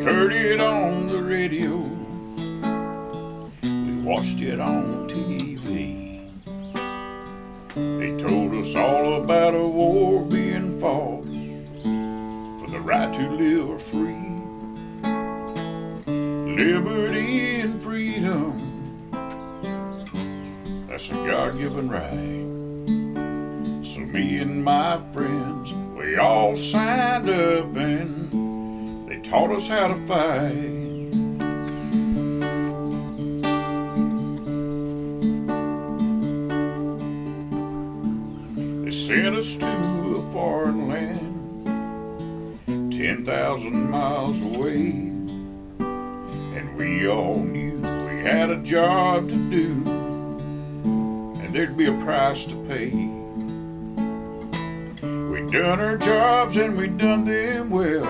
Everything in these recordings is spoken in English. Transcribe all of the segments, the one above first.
Heard it on the radio, we watched it on TV. They told us all about a war being fought for the right to live free. Liberty and freedom, that's a God-given right. So me and my friends, we all signed up and taught us how to fight. They sent us to a foreign land, 10,000 miles away, and we all knew we had a job to do, and there'd be a price to pay. We'd done our jobs and we'd done them well,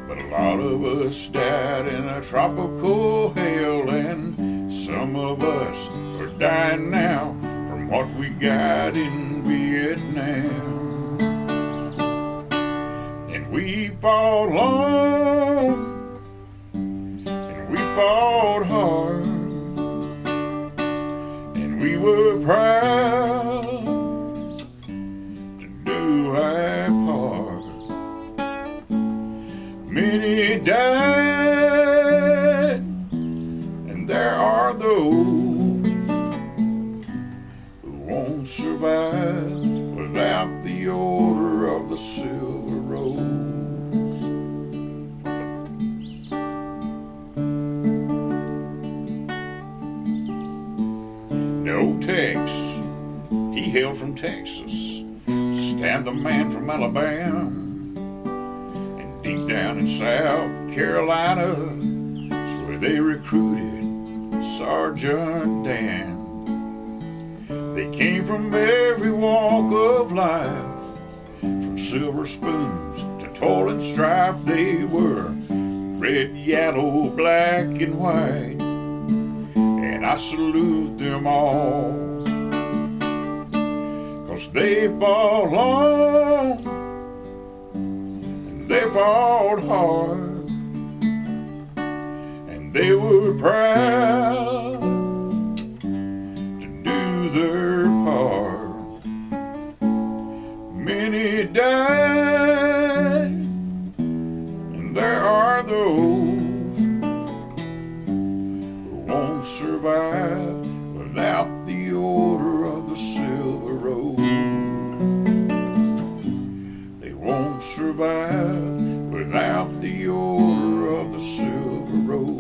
but a lot of us died in a tropical hell, and some of us are dying now from what we got in Vietnam. And we fought long, and we fought hard, and we were proud to do our part. Many died, and there are those who won't survive without the Order of the Silver Rose. No Tex, he hailed from Texas, Stan the man from Alabama. Deep down in South Carolina is where they recruited Sergeant Dan. They came from every walk of life, from silver spoons to toil and strife. They were red, yellow, black, and white, and I salute them all, 'cause they fought long, they fought hard, and they were proud to do their part. Many died, and there are those who won't survive without the Order of the Silver Rose. They won't survive without the Order of the Silver Rose.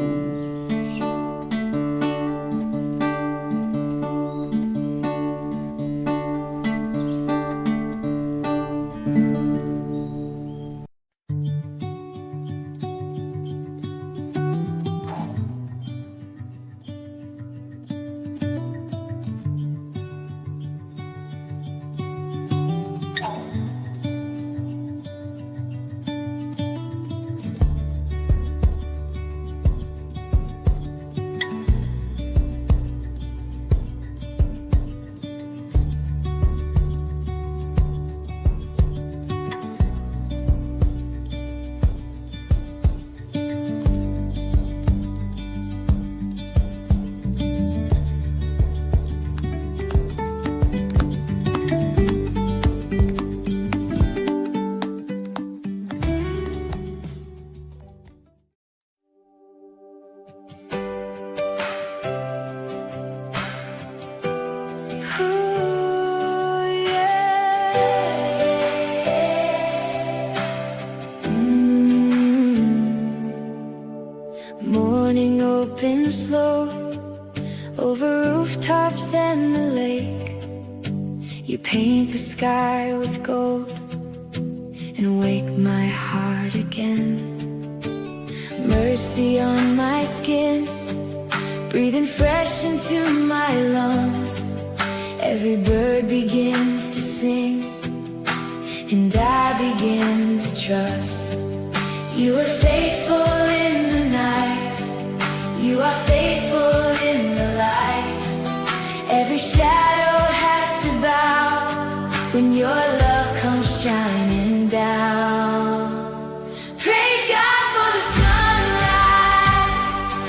Morning opens slow over rooftops and the lake. You paint the sky with gold and wake my heart again. Mercy on my skin, breathing fresh into my lungs. Every bird begins to sing, and I begin to trust. You are faithful in the night, you are faithful in the light. Every shadow has to bow when your love comes shining down. Praise God for the sunrise,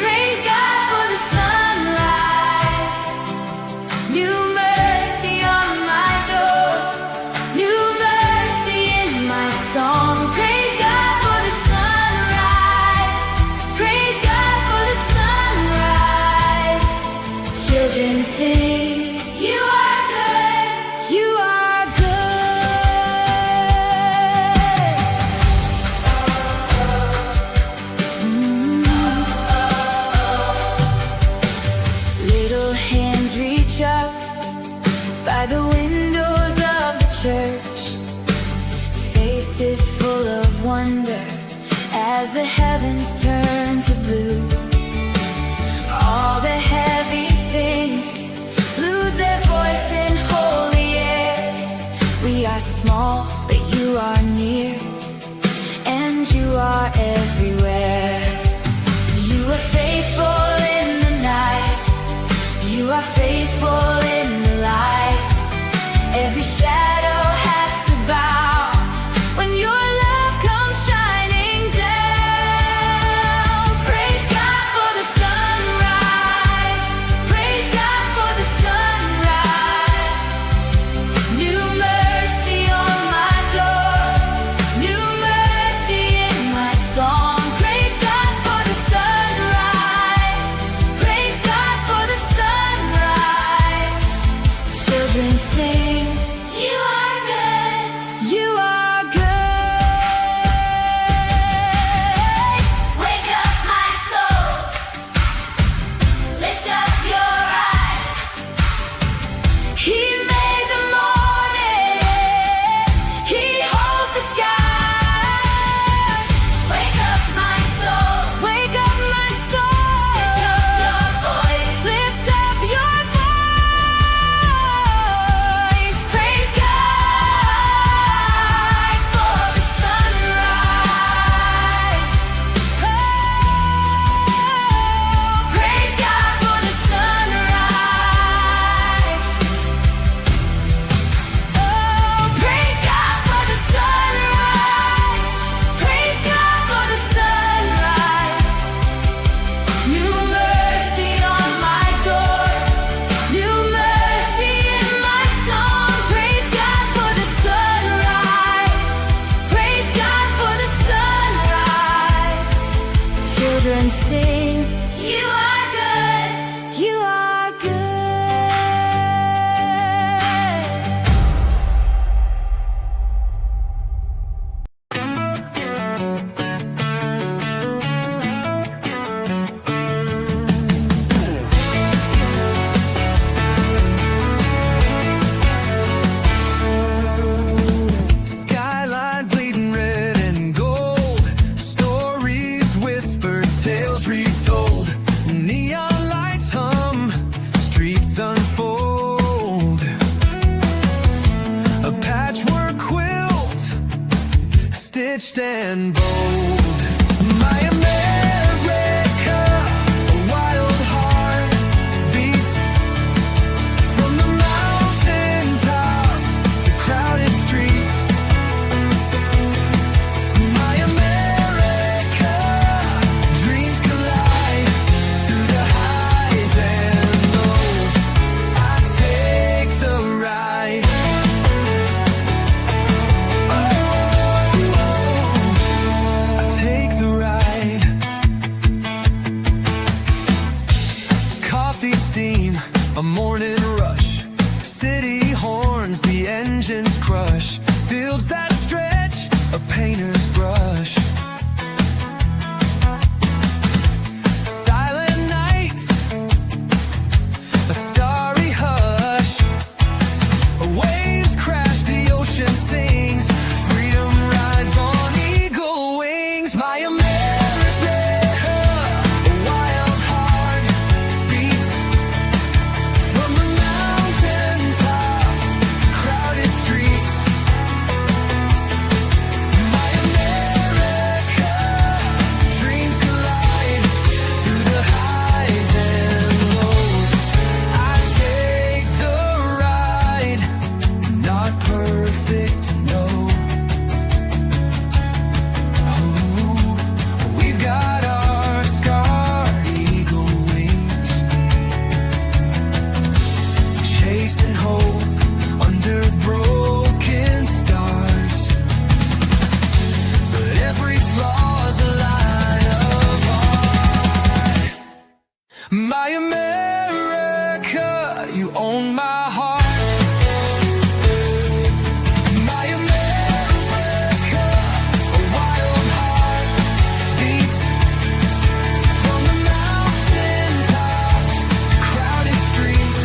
praise God for the sunrise. New mercy on my door, new mercy in my song. Praise God for the sunrise, praise God for the sunrise. Children sing, you are good, you are good. Little hands reach up by the windows of the church, faces full of wonder as the heavens turn to blue. All the heavy things lose their voice in holy air. We are small, but you are near, and you are everywhere. You are faithful in the night, you are faithful in the light. Every shadow has to bow when your love comes shining down. Praise God for the sunrise, praise God for the sunrise. New mercy on my door, new mercy in my song. Praise God for the sunrise, praise God for the sunrise. Children sing, you are good, you are good. Wake up my soul, lift up your eyes. He made the morning, he holds the sky. Wake up my soul, wake up my soul. Lift up your voice, lift up your voice. Praise God for the sunrise. Oh, praise God for the sunrise. Oh, praise God for the sunrise. Praise God for the sunrise. New mercy on my door, new mercy in my song. Praise God for the sunrise, praise God for the sunrise. Children sing, you are good, you are good. Skyline bleeding red and gold, stories whispered, tales retold. Neon lights hum, streets unfold. A patchwork quilt, stitched and bold. My America, a wild heart beats from the mountain tops to crowded streets. My America, dreams collide through the highs and lows. I take the ride. I take the ride. Coffee steam, a morning rush. City horns, the engines crush. Fields that stretch, a painter's brush. My America, you own my heart. My America, a wild heart beats from the mountain tops to crowded streets.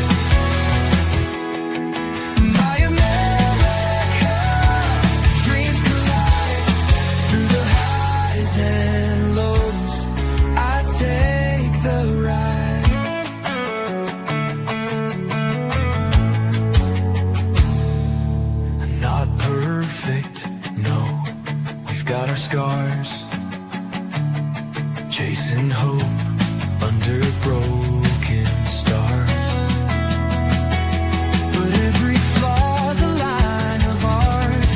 My America, dreams collide through the highs and lows. I take the ride. Not perfect, no. We've got our scars, chasing hope under broken stars. But every flaw's a line of art.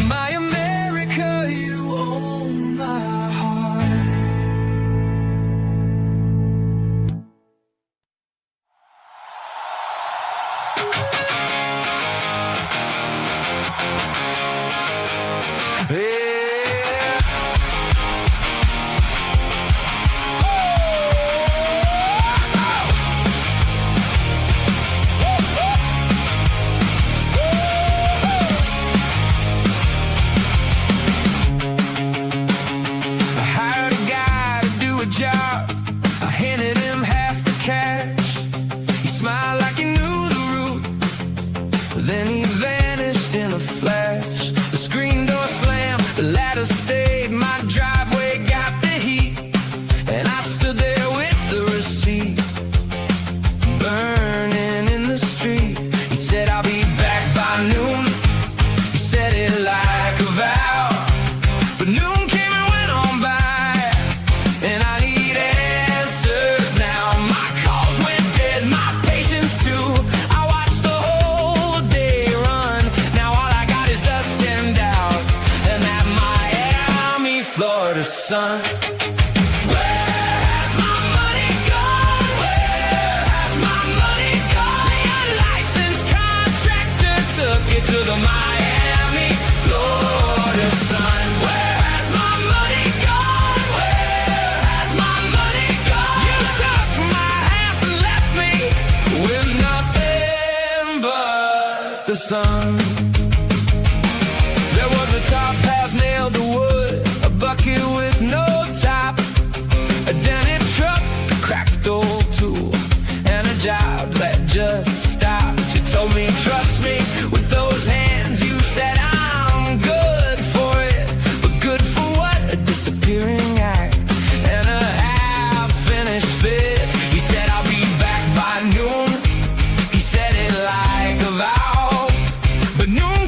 My America, you own my heart. I hired a guy to do a job. I handed him half the cash. He smiled like he knew the route. Then he vanished in a flash. The screen door slammed, the ladder stayed. My driveway got the heat, and I stood there with the receipt burning in the street. He said, I'll be back by noon. He said it like a vow. But noon came and went on by, and I need answers now. My calls went dead, my patience too. I watched the whole day run. Now all I got is dust and doubt, and that Miami, Florida sun. Where has my money gone? Where has my money gone? Your licensed contractor took it to the Miami, Florida sun. Where has my money gone? Where has my money gone? You took my half and left me with nothing but the sun. There was a top half nailed to wood, a bucket with no top, a dented truck, a cracked old tool, and a job that just stopped. You told me, trust me, with those hands. You said I'm good for it, but good for what? A disappearing act and a half-finished fit. He said I'll be back by noon. He said it like a vow, but noon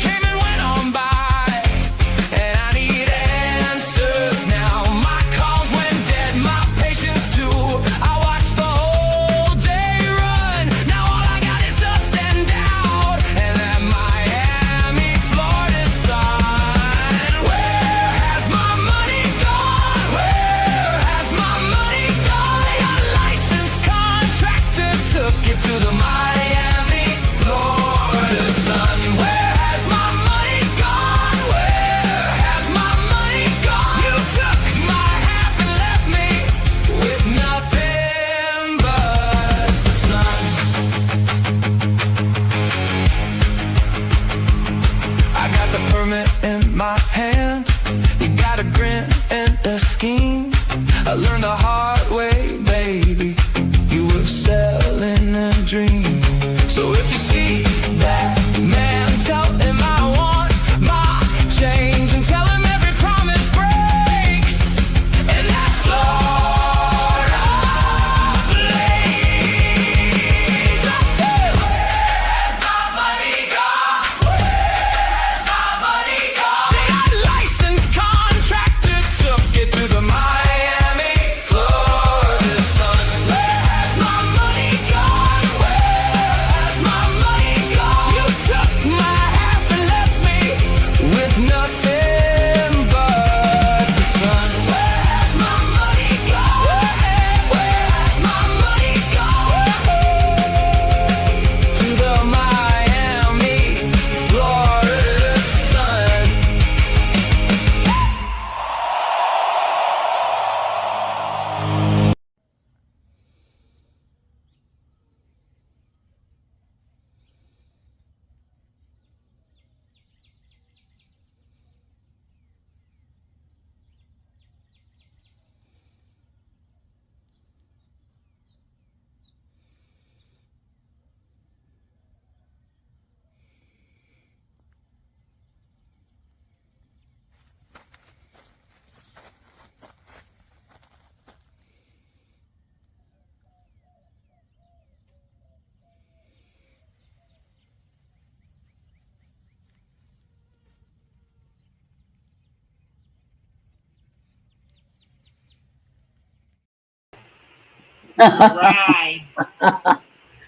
Right.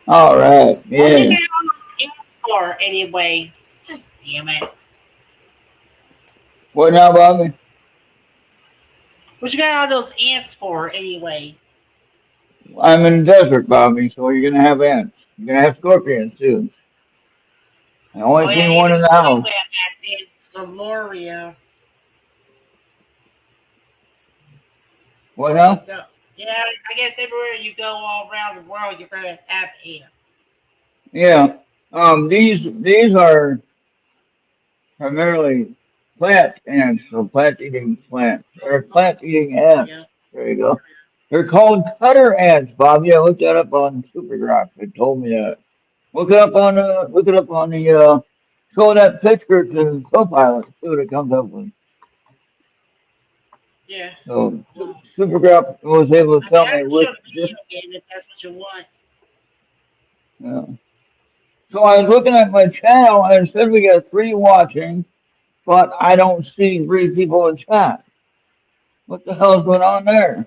All right. What you Yeah. got all those ants for anyway? God damn it. What now, Bobby? What you got all those ants for anyway? I'm in the desert, Bobby, so you're gonna have ants. You're gonna have scorpions too. I Oh only yeah, seen even one the in the house. snowman has ants galore. What now? So, yeah, I guess everywhere you go all around the world, you're gonna have ants. Yeah. These are primarily plant ants, so plant eating plants. Or plant eating ants. Yeah, There you go. They're called cutter ants, Bobby. I looked that up on Supergraph. They told me that. Look it up on the show that picture to Copilot. See what it comes up with. yeah. So Well, Supergraph was able to I mean, tell I me can show which a this. video game if that's what you want. Yeah. So I was looking at my channel and it said we got three watching, but I don't see three people in chat. What the hell is going on there?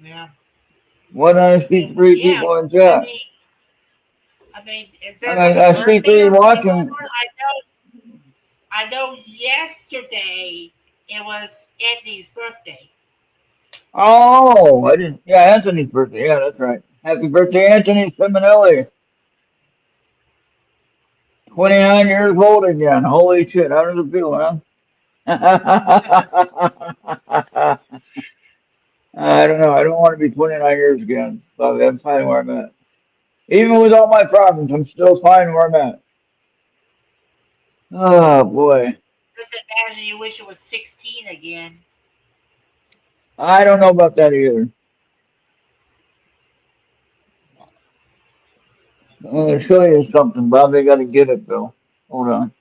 Yeah. Why don't I see three Yeah. people in I chat? mean, I mean, is there like a I see birthday three or something going watching. on? I know. Yesterday it was Anthony's birthday. Oh, I didn't. Yeah, Anthony's birthday. Yeah, that's right. Happy birthday, Anthony Simonelli. 29 years old again. Holy shit. How does it feel, huh? I don't know. I don't want to be 29 years again. So I'm fine where I'm at. Even with all my problems, I'm still fine where I'm at. Oh, boy. Just imagine you wish it was 16 again. I don't know about that either. I'm going to show you something, Bob. I got to get it, though. Hold on.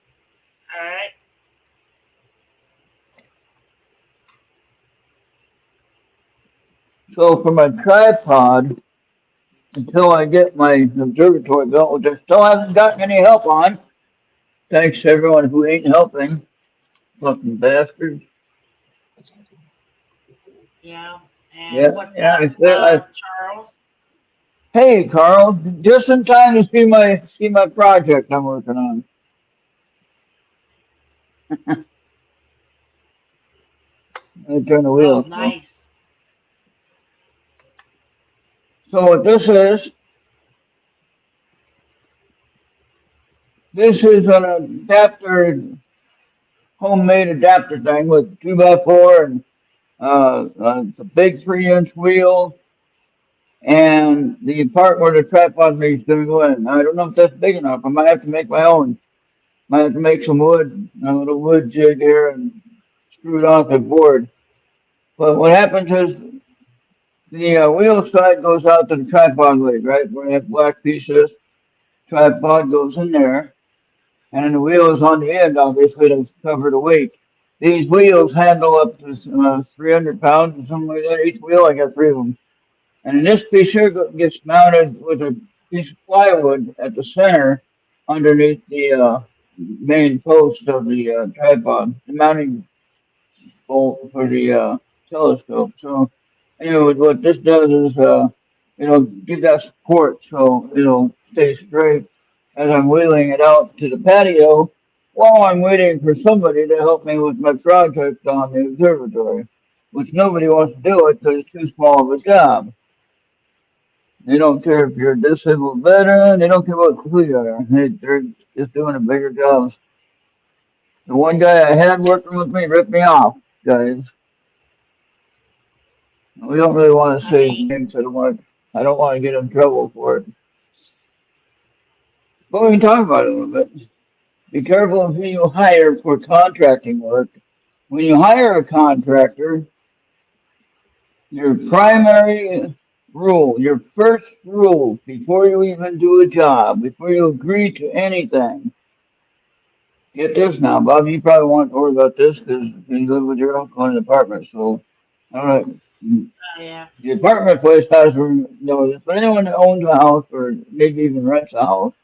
All right. So for my tripod, until I get my observatory built, which I still haven't gotten any help on, thanks to everyone who ain't helping. Fucking bastards. Yeah. And Yeah, what's yeah. up, Charles? Hey, Carl, just in time to see my project I'm working on. Let me turn the Oh, wheels. nice. So what this is an adapter, homemade adapter thing with 2x4 and it's a big 3-inch wheel and the part where the tripod is going to go in. I don't know if that's big enough. I might have to make my own. Might have to make some wood, a little wood jig here and screw it onto the board. But what happens is the wheel side goes out to the tripod leg, right? Where that black piece is, tripod goes in there, and then the wheel is on the end, obviously, to cover the weight. These wheels handle up to 300 pounds or something like that. Each wheel, I got three of them. And then this piece here gets mounted with a piece of plywood at the center underneath the main post of the tripod, the mounting bolt for the telescope. So, anyway, what this does is, give that support so it'll stay straight as I'm wheeling it out to the patio while I'm waiting for somebody to help me with my project on the observatory, which nobody wants to do it because it's too small of a job. They don't care if you're a disabled veteran. They don't care what who you are. They're just doing a bigger job. The one guy I had working with me ripped me off, guys. We don't really want to I say his mean, name, so I don't want to get in trouble for it. But we can talk about it a little bit. Be careful of who you hire for contracting work. When you hire a contractor, your primary rule, your first rule before you even do a job, before you agree to anything, get this now, Bob. You probably won't worry about this because you live with your uncle in an apartment. So, all right. yeah. The apartment place has to know this, but anyone that owns a house or maybe even rents a house,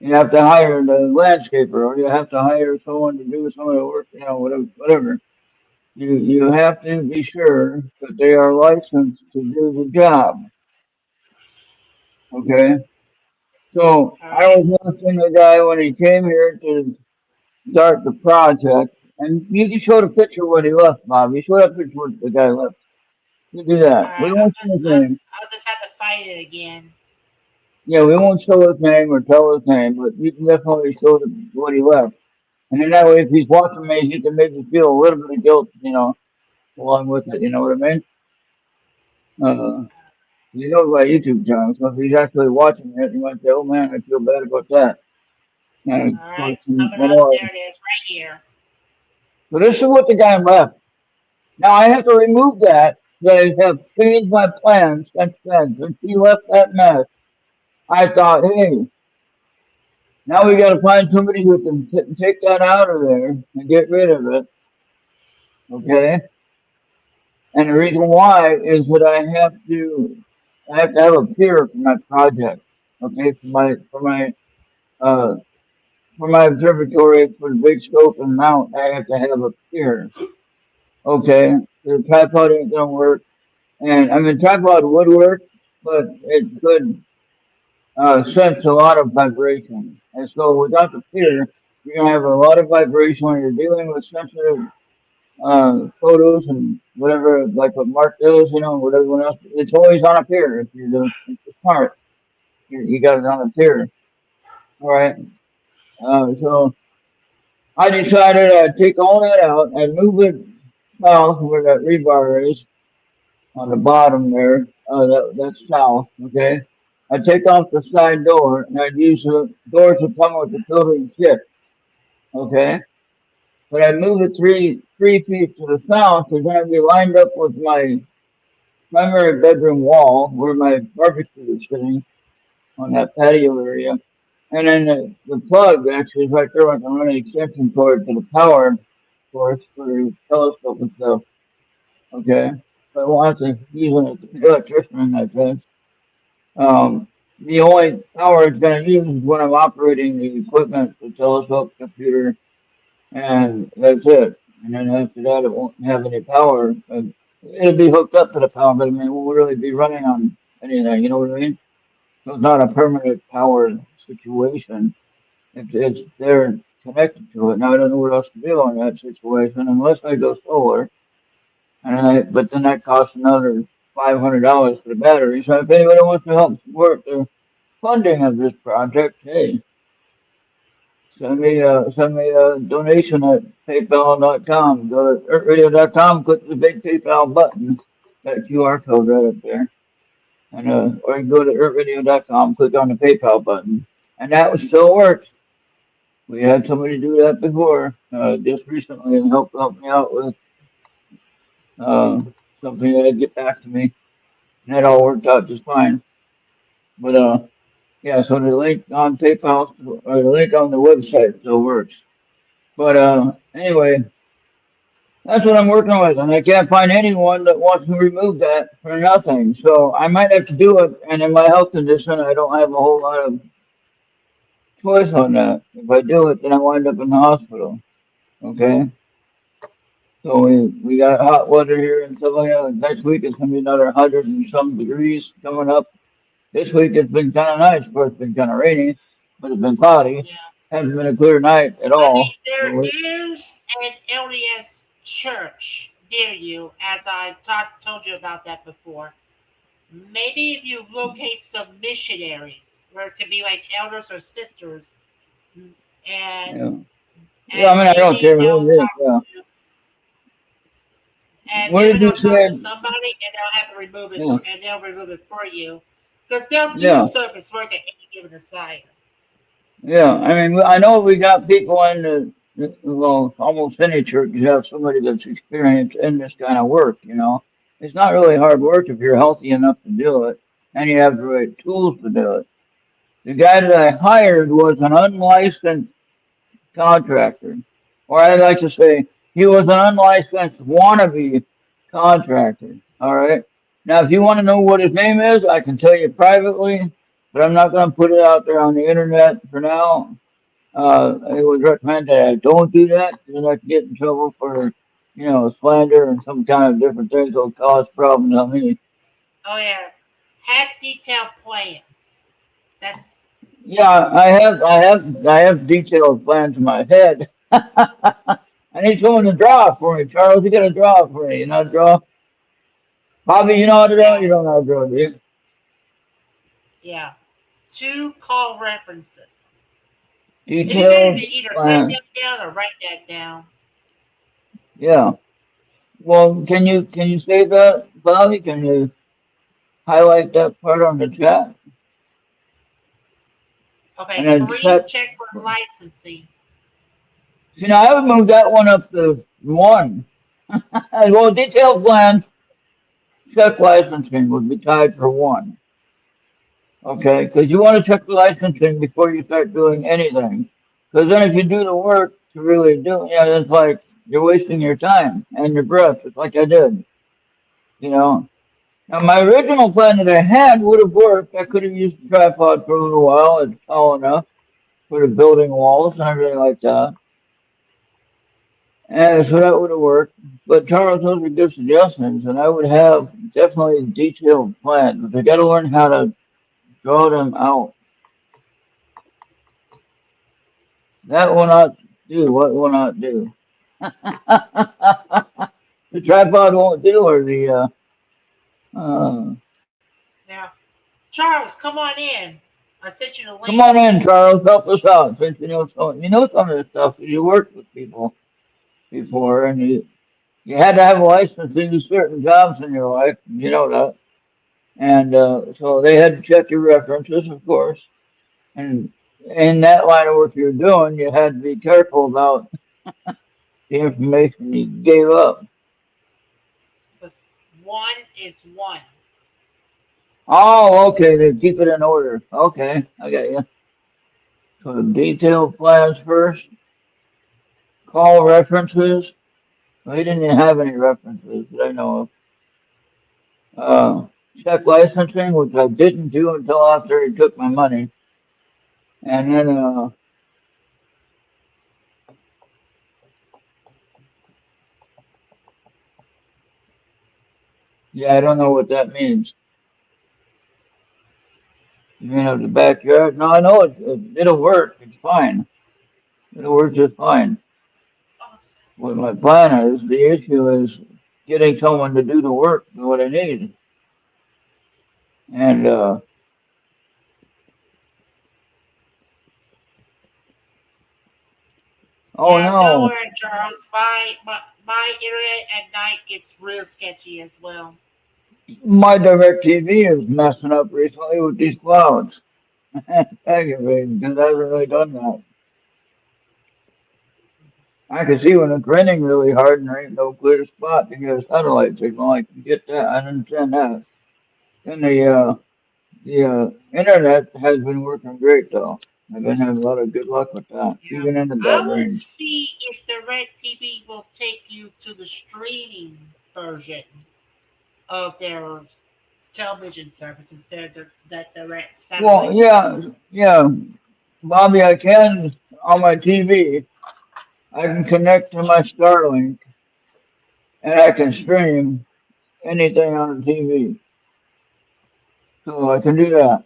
you have to hire the landscaper or you have to hire someone to do some of the work, whatever. You have to be sure that they are licensed to do the job. Okay. So All I right. was watching the guy when he came here to start the project, and you can show the picture what he left, Bob. You show that picture what the guy left. You do All that. We right. won't show his name. I'll just have to fight it again. Yeah, we won't show his name or tell his name, but you can definitely show what he left. And then that way, if he's watching me, he can maybe feel a little bit of guilt, along with it. You know what I mean? Uh, he knows my YouTube channel, so if he's actually watching it, he might say, "Oh man, I feel bad about that." And All of right. course, It's coming up. There it is, right here. so this is what the guy left. Now I have to remove that. They have changed my plans since then. Since he left that mess, I thought, hey, now we got to find somebody who can take that out of there and get rid of it. Okay. And the reason why is that I have to have a peer for my project. Okay, uh for my observatory for the big scope and mount, I have to have a peer. Okay, the tripod ain't gonna work, and I mean tripod would work, but it could sense a lot of vibration, and so without the peer, you're gonna have a lot of vibration when you're dealing with sensitive photos and whatever, like what Mark does, what everyone else. It's always on a pier. If you're smart, you got it on a pier. All right. So I decided I'd take all that out and move it south where that rebar is on the bottom there. That's south. Okay. I'd take off the side door and I'd use the doors that come with the building kit. Okay. But I'd move it three feet to the south. They're going to be lined up with my primary bedroom wall where my barbecue is sitting on that patio area. And then the plug actually is right there. I can run an extension cord to the power source for the telescope and stuff. Okay. But I want to use an electrician in that sense. The only power it's going to use is when I'm operating the equipment, the telescope, computer, and that's it. And then after that, it won't have any power. It'll be hooked up to the power, but I mean, it won't really be running on anything. You know what I mean? So it's not a permanent power situation. It's there connected to it. Now I don't know what else to do in that situation unless I go solar. But then that costs another $500 for the battery. So if anybody wants to help support the funding of this project, hey, send me a donation at PayPal.com. Go to EarthRadio.com, click the big PayPal button, that QR code right up there. And or you can go to EarthRadio.com, click on the PayPal button. And that still works. We had somebody do that before, just recently, and help me out with uh, something that get back to me. And that all worked out just fine. But yeah, so the link on PayPal or the link on the website still works. But anyway, that's what I'm working with, and I can't find anyone that wants to remove that for nothing. So I might have to do it, and in my health condition, I don't have a whole lot of choice on that. If I do it, then I wind up in the hospital. Okay, so we got hot weather here in Sylvania. Next week it's gonna be another 100 and some degrees coming up. This week it's been kind of nice. Of course, it's been kind of rainy, but it's been cloudy. Yeah. Hasn't been a clear night at I mean, all. there So is an LDS church near you, as I told you about that before. Maybe if you locate some missionaries where it could be like elders or sisters, and yeah, yeah. I mean, I don't maybe care who they'll it is. talk Yeah. to and What maybe did you they'll talk to say? somebody and they'll have to remove it Yeah, for and they'll remove it for you because they'll do yeah. service work at any given assignment. Yeah, I mean, I know we got people in well, almost any church, you have somebody that's experienced in this kind of work. It's not really hard work if you're healthy enough to do it and you have the right tools to do it. The guy that I hired was an unlicensed contractor, or I'd like to say he was an unlicensed wannabe contractor. All right. Now, if you want to know what his name is, I can tell you privately, but I'm not going to put it out there on the internet for now. It was recommended I don't do that because I could get in trouble for slander and some kind of different things will cause problems on me. Oh yeah, have detailed plans. That's Yeah, I have detailed plans in my head. I need someone to draw for me, Charles. You gotta draw for me. You know how to draw? Bobby, you know how to draw? yeah, You don't know how to draw, do you? yeah. Two call references. It'd be better to Detailed either type plan. them down or write that down. Yeah. Well, can you save that, Bobby? Can you highlight that part on the chat? And Okay, then three, check. check for licensing. See, now I would move that one up to one. Well, detailed plan, check licensing would be tied for one. Okay, because you want to check the licensing before you start doing anything. Because then if you do the work to really do, yeah, it's like you're wasting your time and your breath. It's like I did, you know. Now my original plan that I had would have worked. I could have used the tripod for a little while. It's tall enough for the building walls and everything like that. And so that would have worked. But Charles, those are good suggestions, and I would have definitely detailed plans. But I got to learn how to draw them out. That will not do. What will not do? The tripod won't do, or uh, Now, Charles, come on in. I sent you the come link. on in, Charles, help us out. Since you know some of this stuff. You worked with people before, and you had to have a license to do certain jobs in your life. You know that, and so they had to check your references, of course. And in that line of work you're doing, you had to be careful about the information you gave up. Because one is one. Oh, okay, to keep it in order. Okay, I got you. So detailed plans first, call references. We didn't even have any references that I know of. Uh, check licensing, which I didn't do until after he took my money. And then, yeah, I don't know what that means. You mean of the backyard? No, I know it'll work. It's fine. It'll work just fine. What my plan is, the issue is getting someone to do the work, what I need. And, oh Yeah, don't no, worry, Charles. My internet at night gets real sketchy as well. my direct TV is messing up recently with these clouds. Aggravating, because I haven't really done that. I can see when it's raining really hard and there ain't no clear spot to get a satellite signal. I can get that. I understand that. And the internet has been working great though. I've been having a lot of good luck with that, Yeah. even in the I bad will range. see if the Red TV will take you to the streaming version of their television service instead of that direct Well, satellite yeah, yeah, Bobby, I can on my TV. I can connect to my Starlink and I can stream anything on the TV. So I can do that.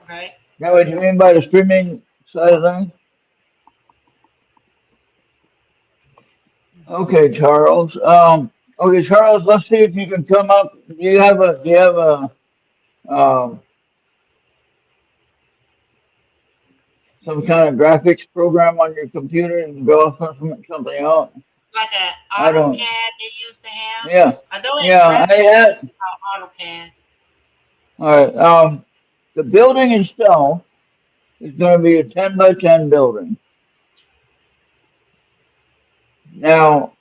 okay? Now, what do you mean by the streaming side of things? Okay, Charles. Okay, Charles. Let's see if you can come up. Do you have a um, some kind of graphics program on your computer and draw something out? Like a I don't. AutoCAD they used to have. Yeah, I know in yeah. I graphics they had. use AutoCAD. All right. The building itself is going to be a 10 by 10 building. Now,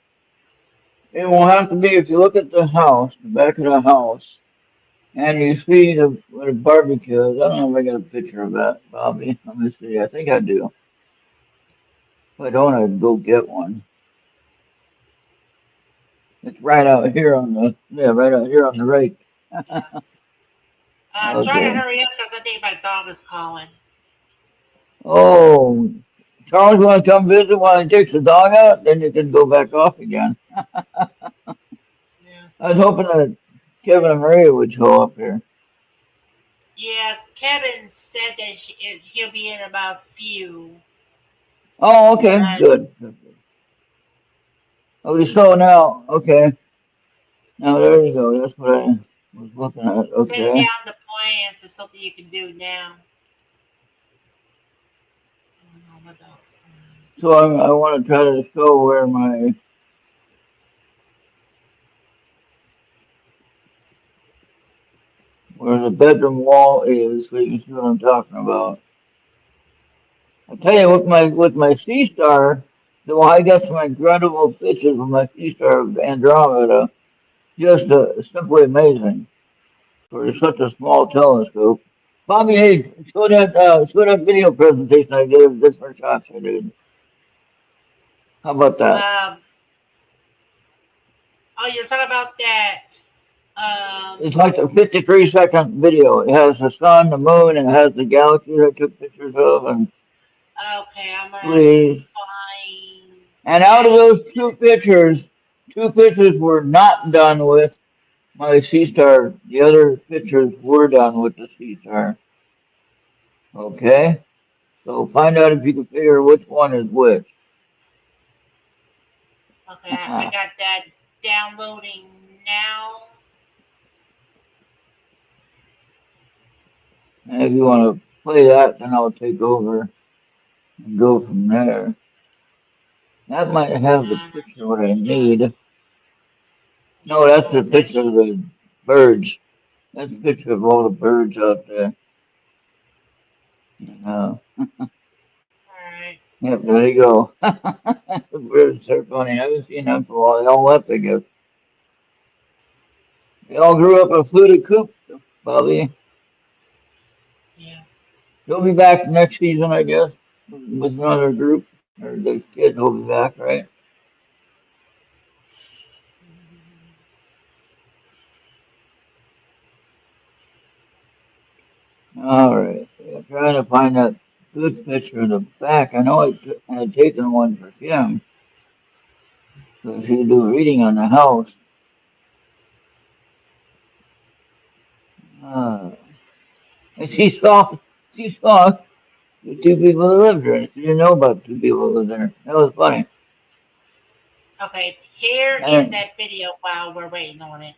it will have to be if you look at the house, the back of the house. And you see the barbecue. I don't know if I got a picture of that, Bobby. Let me see. I think I do. If I don't, I'd go get one. It's right out here on the right out here on the right. Yeah. Try to Okay. hurry up because I think my dog is calling. Oh, Charles want to come visit while he takes the dog out? Then you can go back off again. Yeah. I was hoping that Kevin and Maria would show up here. Yeah, Kevin said that he'll be in about a few. Oh, okay, Uh, good. Oh, he's going now. Okay. Now there you go. That's what I was looking at. send Okay. down the plans is something you can do now. Oh, my dog's crying. So I want to try to show where the bedroom wall is, so you can see what I'm talking about. I tell you, with my Sea Star, though I got some incredible pictures of my Sea Star of Andromeda, just simply amazing for such a small telescope. Bobby, hey, show that video presentation I did of different shots I did. How about that? Um, oh, you're talking about that. It's like a 53-second video. It has the sun, the moon, and it has the galaxy I took pictures of, and Okay, I'm gonna please. find And out of that. those two pictures were not done with my Sea Star. The other pictures were done with the Sea Star. Okay? So find out if you can figure which one is which. Okay, I got that downloading now. And if you want to play that, then I'll take over and go from there. That might have the picture what I Yeah, need. No, that's general the picture session. of the birds. That's a picture of all the birds out there. Uh, Alright. yep, there you go. The birds are funny. I haven't seen them for a while. They all left, I guess. They all grew up in a fluted coop, Bobby. Yeah. They'll be back next season, I guess, with another group. Or the kids will be back, right? All right. Yeah, trying to find that good picture in the back. I know I had taken one for Kim because he'd do reading on the house. Uh, and she saw the two people that lived there. She didn't know about two people that lived there. That was funny. Okay, here is And that video while we're waiting on it.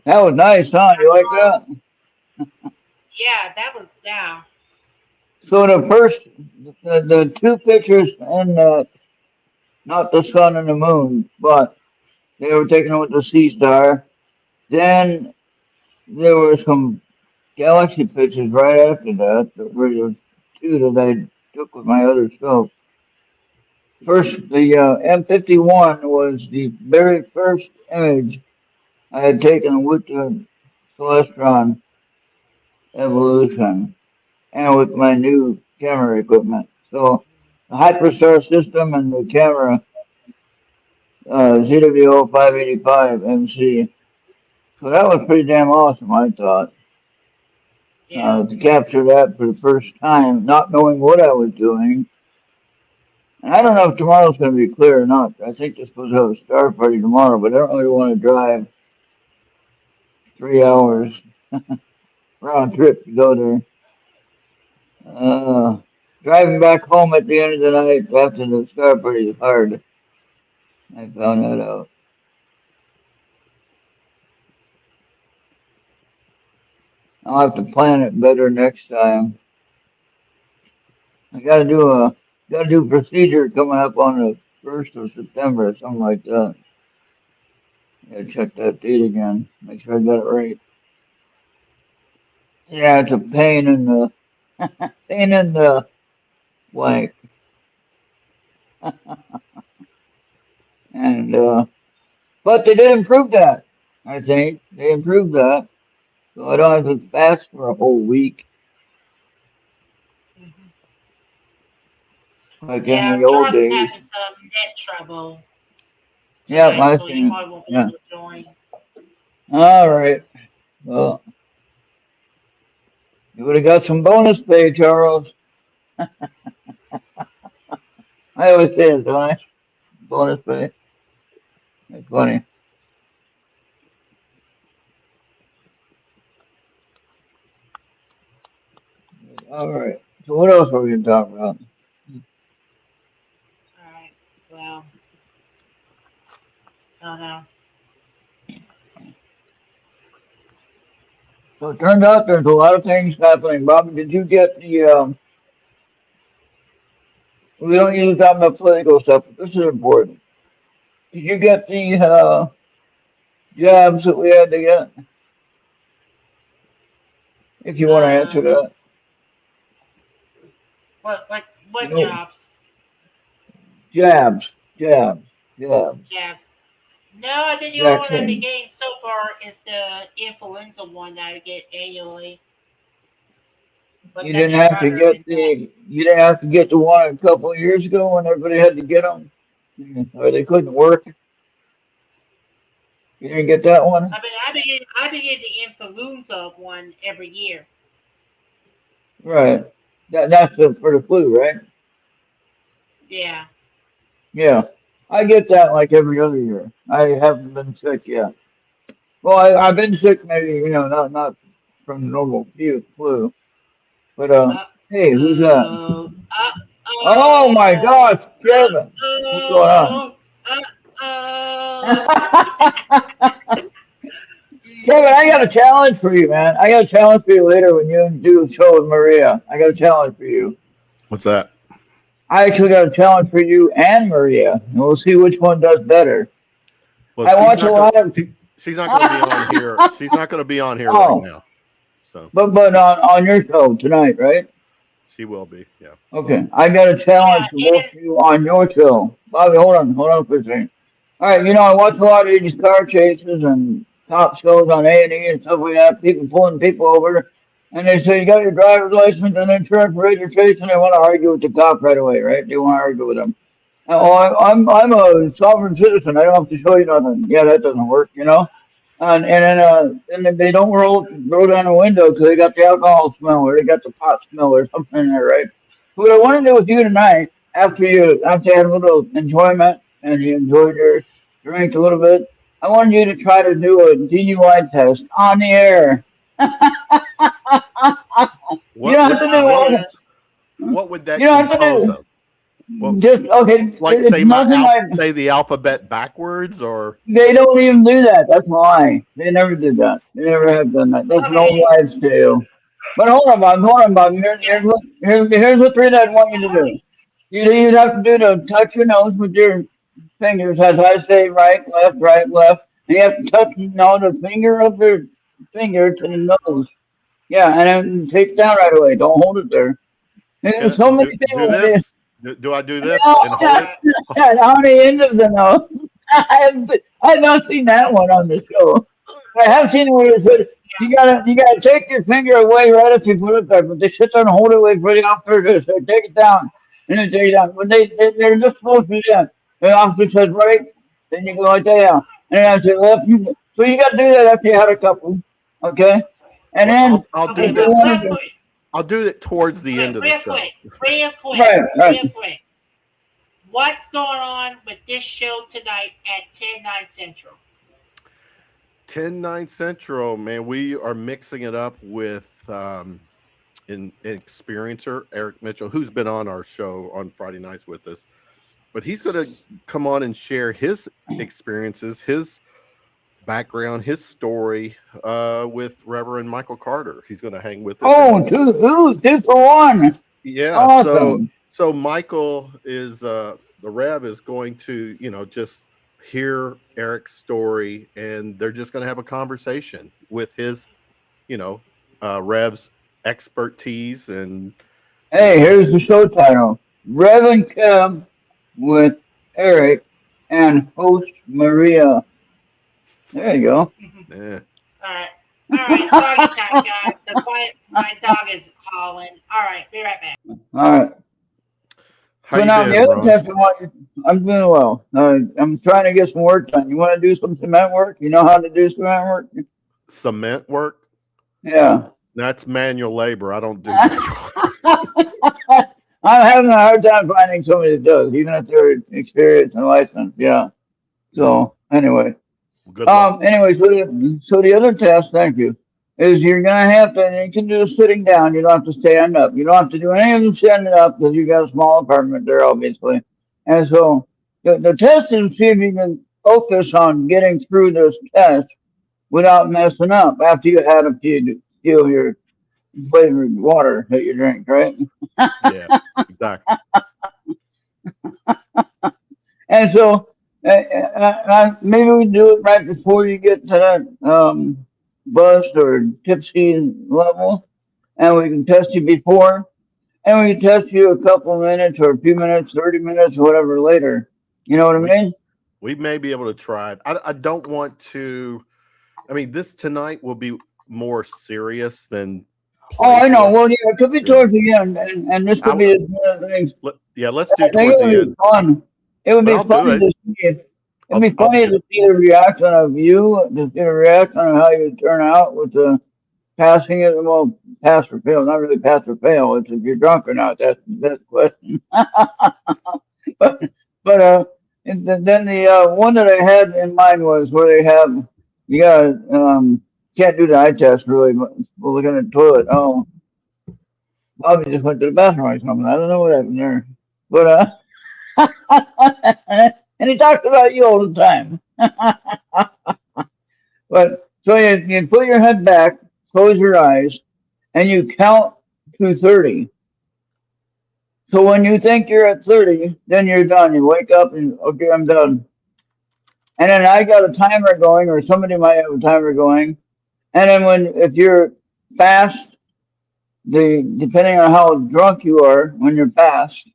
that was nice, huh? You like that? Yeah, that was down. So the two pictures in not the sun and the moon, but they were taken with the sea star. Then there were some galaxy pictures right after that. That were the two that I took with my other scope. First, the M51 was the very first image I had taken with the Celestron Evolution and with my new camera equipment. So the Hyperstar system and the camera ZWO 585 MC. So that was pretty damn awesome, I thought. Yeah. To capture that for the first time, not knowing what I was doing. And I don't know if tomorrow's going to be clear or not. I think they're supposed to have a star party tomorrow, but I don't really want to drive 3 hours round trip to go there. Uh, Driving back home at the end of the night after the star party is hard. I found that out. I'll have to plan it better next time. I gotta do a procedure coming up on the 1st of September or something like that. Gotta check that date again. Make sure I got it right. Yeah, it's a pain in the blank. And but they did improve that. I think they improved that, so I don't have to fast for a whole week Mhm. like in Yeah, the old Charles is days. having some net trouble Yep, tonight, I so he seen it. probably won't be Yeah. able to join. All right. Well, you would have got some bonus pay, Charles. I always say it, don't I? Bonus pay. That's funny. All right. So what else are we gonna talk about? All right. Well, I don't know. So it turns out there's a lot of things happening. Bobby, did you get the? We don't usually talk about political stuff, but this is important. Did you get the jabs that we had to get? If you want to answer Um, that, what you know, jobs? jabs, jabs, jabs, Jabs. No, the only one I've been vaccine. getting so far is the influenza one that I get annually, but You that's didn't a have to drug get urban. the. You didn't have to get the one a couple of years ago when everybody had to get them, or they couldn't work. You didn't get that one, I've been getting the influenza one every year. right? For the flu, right? Yeah. Yeah, I get that like every other year. I haven't been sick yet. Well, I've been sick maybe not from the normal flu, but Uh hey, who's that? oh. Uh Oh my oh. gosh, Kevin, what's going on? Oh. Uh oh. Kevin, I got a challenge for you, man. I got a challenge for you later when you do a show with Maria. I got a challenge for you. What's that? I actually got a challenge for you and Maria, and we'll see which one does better. Well, I watch a lot of. she's not going to be on here. She's not going to be on here right Oh, now. So but on your show tonight, right? she will be. Yeah. Okay, I got a Yeah, challenge for both of you on your show. Bobby, hold on for a second. All right, I watch a lot of these car chases and cop shows on A&E and stuff like that. People pulling people over, and they say you got your driver's license and insurance registration. They want to argue with the cop right away, right? They want to argue with him. Oh, I'm a sovereign citizen. I don't have to show you nothing. Yeah, that doesn't work. And then they don't roll down the window because they got the alcohol smell or they got the pot smell or something in there, right? What I want to do with you tonight, after you had a little enjoyment and you enjoyed your drink a little bit, I want you to try to do a DUI test on the air. You What don't have would to what do would it. what would You that don't have to compose do of? What, just okay. like It's say nothing like say the alphabet backwards or they don't even do that. That's why they never did that. They never have done that. That's no okay. wives' tale. But hold on, Bob. Hold on, Bob. Yeah. Here's what three I'd want you to do. You'd have to do to touch your nose with your fingers, as I say, right, left. And you have to touch the finger of your finger to the nose. Yeah, and then take it down right away. Don't hold it there. And can there's so many do people. this? Do I do this No, and hold it? on the end of the nose. I have not seen that one on the show. I have seen where it said you gotta take your finger away right if you put it there, but they sit there and hold it away for the officer to say, take it down and then take it down. But they're just supposed to do that. The officer says right, then you go like that, yeah. And then I say left. So you gotta do that after you had a couple, okay? And Well, then I'll do Okay, if you that. but want to, I'll do it towards the real, end of the real show. quick, real quick, right, right. real quick. What's going on with this show tonight at 10/9 Central? 10/9 Central, man. We are mixing it up with an experiencer, Eric Mitchell, who's been on our show on Friday nights with us. But he's going to come on and share his experiences, his background, his story with Reverend Michael Carter. He's going to hang with us. Oh, two for one. Yeah. Awesome. So Michael is the Rev is going to, just hear Eric's story, and they're just going to have a conversation with his, Rev's expertise. And Hey, here's the show title: Reverend Kev with Eric and host Maria. There you go. eh. All right, doggy time, guys. That's why my dog is calling. All right, be right back. All right. How So you now doing, the other Ron? test I want you, I'm doing well. I'm trying to get some work done. You want to do some cement work? You know how to do cement work? Cement work? Yeah. That's manual labor. I don't do I'm having a hard time finding somebody that does, even if they're experienced and licensed. Yeah. So anyway, Good luck. so the other test, thank you, is you're gonna have to. And you can do sitting down. You don't have to stand up. You don't have to do any of them standing up because you got a small apartment there, obviously. And so the test is to see if you can focus on getting through this test without messing up after you had a few of your flavored water that you drink, right? Yeah, exactly. And so maybe we do it right before you get to that buzzed or tipsy level, and we can test you before, and we can test you a couple minutes or a few minutes, 30 minutes, whatever later. You know what I We mean? we may be able to try it. I don't want to. I mean, this tonight will be more serious than Oh, I know. playful. Well, yeah, it could be Yeah. towards the end, and this could I, be one of the things. yeah, let's do I think towards it the would be end, fun. It would but be I'll do funny it. to see it. It'd be I'll funny do to it. see the reaction of you, to see the reaction of how you turn out with the passing it. Well, pass or fail, not really pass or fail. It's if you're drunk or not. That's the question. but but and then the one that I had in mind was where they have you got can't do the eye test really, but we'll look in the toilet. Oh, Bobby just went to the bathroom or something. I don't know what happened there, but and he talks about you all the time. But so you put your head back, close your eyes, and you count to 30. So when you think you're at 30, then you're done. You wake up and, okay, I'm done. And then I got a timer going, or somebody might have a timer going. And then if you're fast, depending on how drunk you are when you're fast,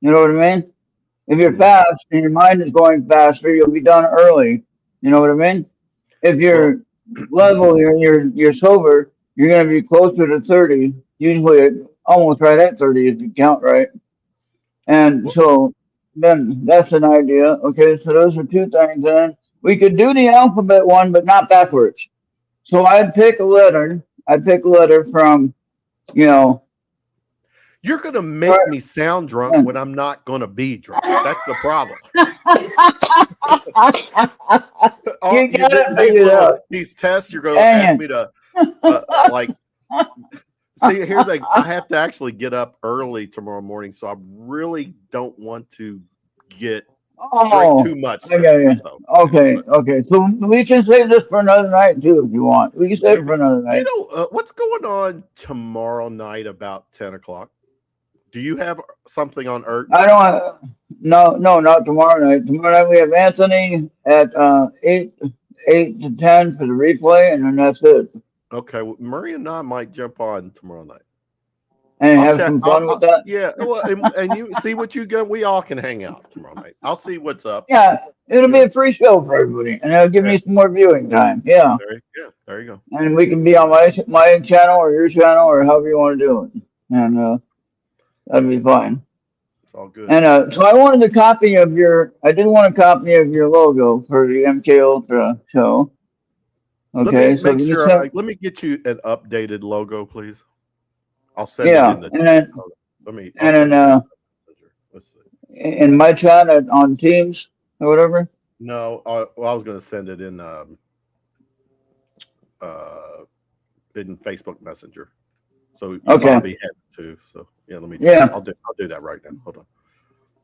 you know what I mean? If you're Mhm. fast and your mind is going faster, you'll be done early. You know what I mean? If Well, you're level, you're sober, you're gonna be closer to 30, usually almost right at 30 if you count right. And well, so then that's an idea. Okay, so those are two things. And we could do the alphabet one, but not backwards. So I'd pick a letter. I'd pick a letter from, you know, you're gonna make start. me sound drunk when I'm not gonna be drunk. That's the problem. You gotta These figure it out. these tests, you're gonna ask And me to like see. Here's the I have to actually get up early tomorrow morning, so I really don't want to drink oh, too much I got tonight. you. So, Okay, but okay. So we can save this for another night too, if you want. We can save it for another night. what's going on tomorrow night about 10 o'clock? Do you have something on ERRT? I don't. No, not tomorrow night. Tomorrow night we have Anthony at 8 to 10 for the replay, and then that's it. Okay, well, Murray and I might jump on tomorrow night. And I'll have check. some fun with that. Yeah, well, and you see what you get. We all can hang out tomorrow night. I'll see what's up. Yeah, it'll be Yeah, a free show for everybody, and it'll give yeah, me some more viewing time. Yeah, there you go. and we can be on my channel or your channel or however you want to do it, and that'd be fine. It's all good. And so I wanted a copy of your. I did want a copy of your logo for the MK Ultra show. Let me Okay, so make you just sure. have. Let me get you an updated logo, please. I'll send it Yeah, in the. and then Let me. I'll and send then it in the messenger. Let's see. in my chat on Teams or whatever. No, well, I was going to send it in Facebook Messenger. So you Okay. probably had to. So yeah, let me. Yeah. I'll do that right now. Hold on.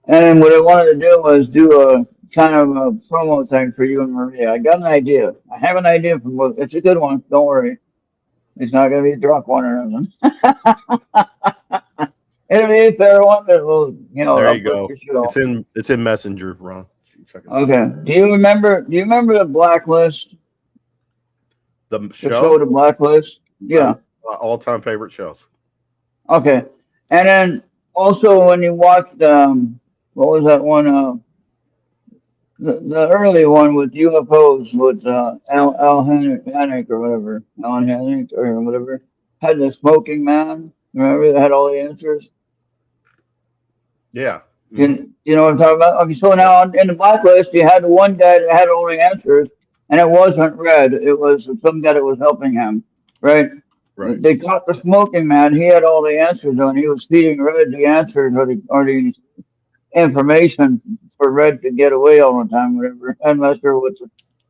And then what I wanted to do was do a kind of a promo thing for you and Maria. I got an idea. I have an idea for both. It's a good one. Don't worry. It's not going to be a drunk one or anything. It'll be a fair one that will, There you uplift go. your show. It's in Messenger, Ron. Check it out. Okay. Do you remember the Blacklist? The The show, show, The Blacklist? Yeah. all-time favorite shows. Okay. And then also when you watched, what was that one? The early one with UFOs with Al Hannick or whatever, Alan Hannick or whatever, had the smoking man. Remember that had all the answers? Yeah. You know what I'm talking about? Okay, so now in the Blacklist, you had the one guy that had all the answers, and it wasn't Red. It was some guy that was helping him, right? Right. They caught the smoking man. He had all the answers, and he was feeding Red the answers or the information for Red to get away all the time, whatever. I'm not sure what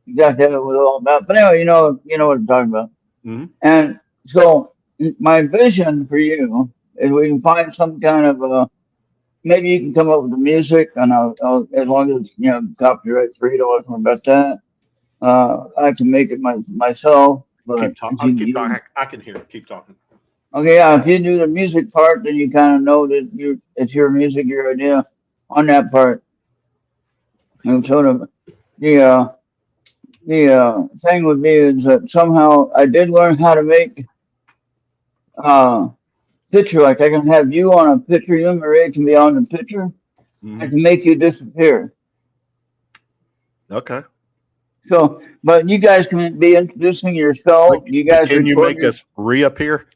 exactly it was all about. But anyway, you know what I'm talking about. Mm-hmm. And so my vision for you is we can find some kind of maybe you can come up with the music, and as long as copyright free, don't worry about that. I can make it myself, but Keep talking. I'll keep talking. I can hear it. Keep talking. okay, yeah. If you do the music part, then you kind of know that it's your music, your idea on that part. And sort of the thing with me is that somehow I did learn how to make uh picture. Like I can have you on a picture, you and Maria can be on the picture. I can make you disappear. Okay. So, but you guys can be introducing yourself. You guys Can you make us reappear?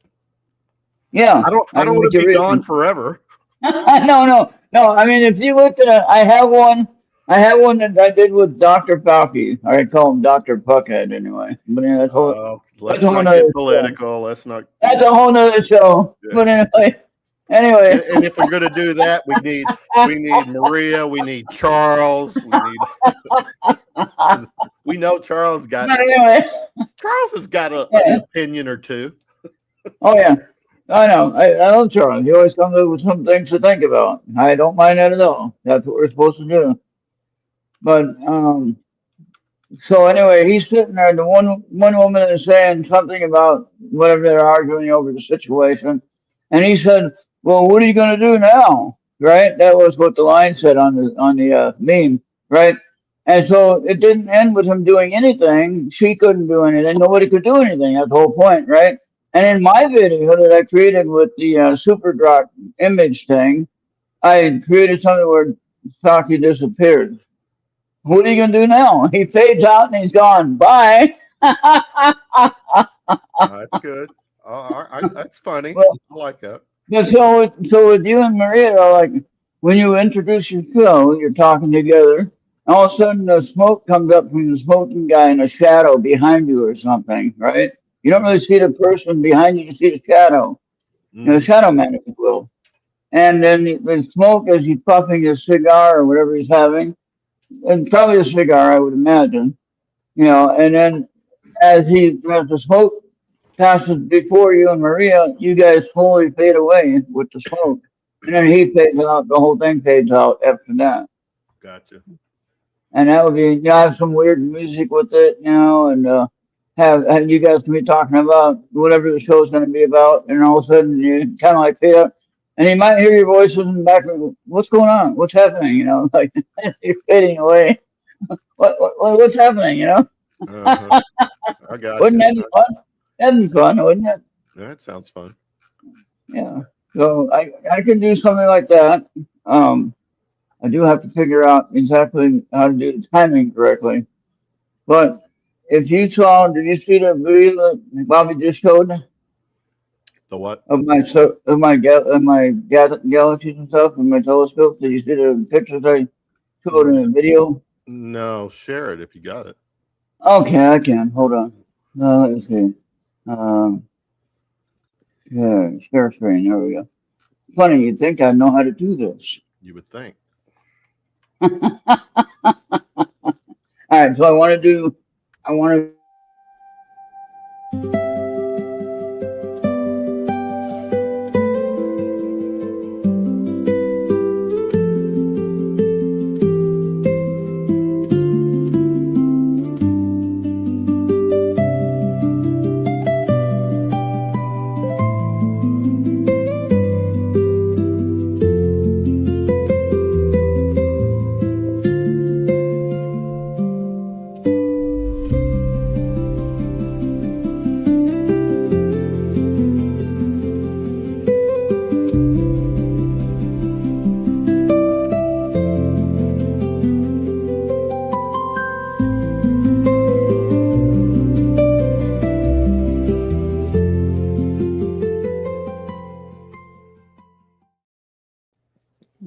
Yeah. I don't want to be gone forever. No. I mean, if you look at it, I have one that I did with Dr. Fauci. I call him Dr. Puckhead anyway. But yeah, Let's not get political. Let's not. That's a whole nother show. Yeah. But anyway. And if we're going to do that, we need Maria. We need Charles. We know Charles got. Anyway. Charles has got an opinion or two. Oh yeah, I know. I love Charles. He always comes up with some things to think about. I don't mind that at all. That's what we're supposed to do. But so anyway, he's sitting there. The one woman is saying something about whatever they're arguing over the situation, and he said, "Well, what are you going to do now?" Right? That was what the line said on the meme, right? And so it didn't end with him doing anything. She couldn't do anything. Nobody could do anything. That's the whole point, right? And in my video that I created with the super drop image thing, I created something where Saki disappeared. What are you gonna do now? He fades out and he's gone. Bye. That's good. That's funny. Well, I like that. Yeah, so with you and Maria, like when you introduce your show, you're talking together, and all of a sudden the smoke comes up from the smoking guy in a shadow behind you or something, right? You don't really see the person behind you, you see the shadow, the shadow man, if you will. And then the smoke as he's puffing his cigar or whatever he's having, and probably a cigar, I would imagine, and then as the smoke passes before you and Maria, you guys slowly fade away with the smoke. And then he fades out, the whole thing fades out after that. Gotcha. And that would be, have some weird music with it, and have you guys can be talking about whatever the show's going to be about, and all of a sudden you kind of like fade out. And you might hear your voices in the background. What's going on? What's happening? Like you're fading away. What's happening? I got Wouldn't that be fun? That'd be fun, wouldn't it? That sounds fun. Yeah. So I can do something like that. I do have to figure out exactly how to do the timing correctly. But if you saw, did you see the video that Bobby just showed? The what? Of my galaxies and stuff, and my telescopes. Did you see the pictures I showed in the video? No, share it if you got it. Okay, I can. Hold on. Let's see. Yeah, share screen. There we go. Funny, you'd think I know how to do this. You would think. All right, so I want to.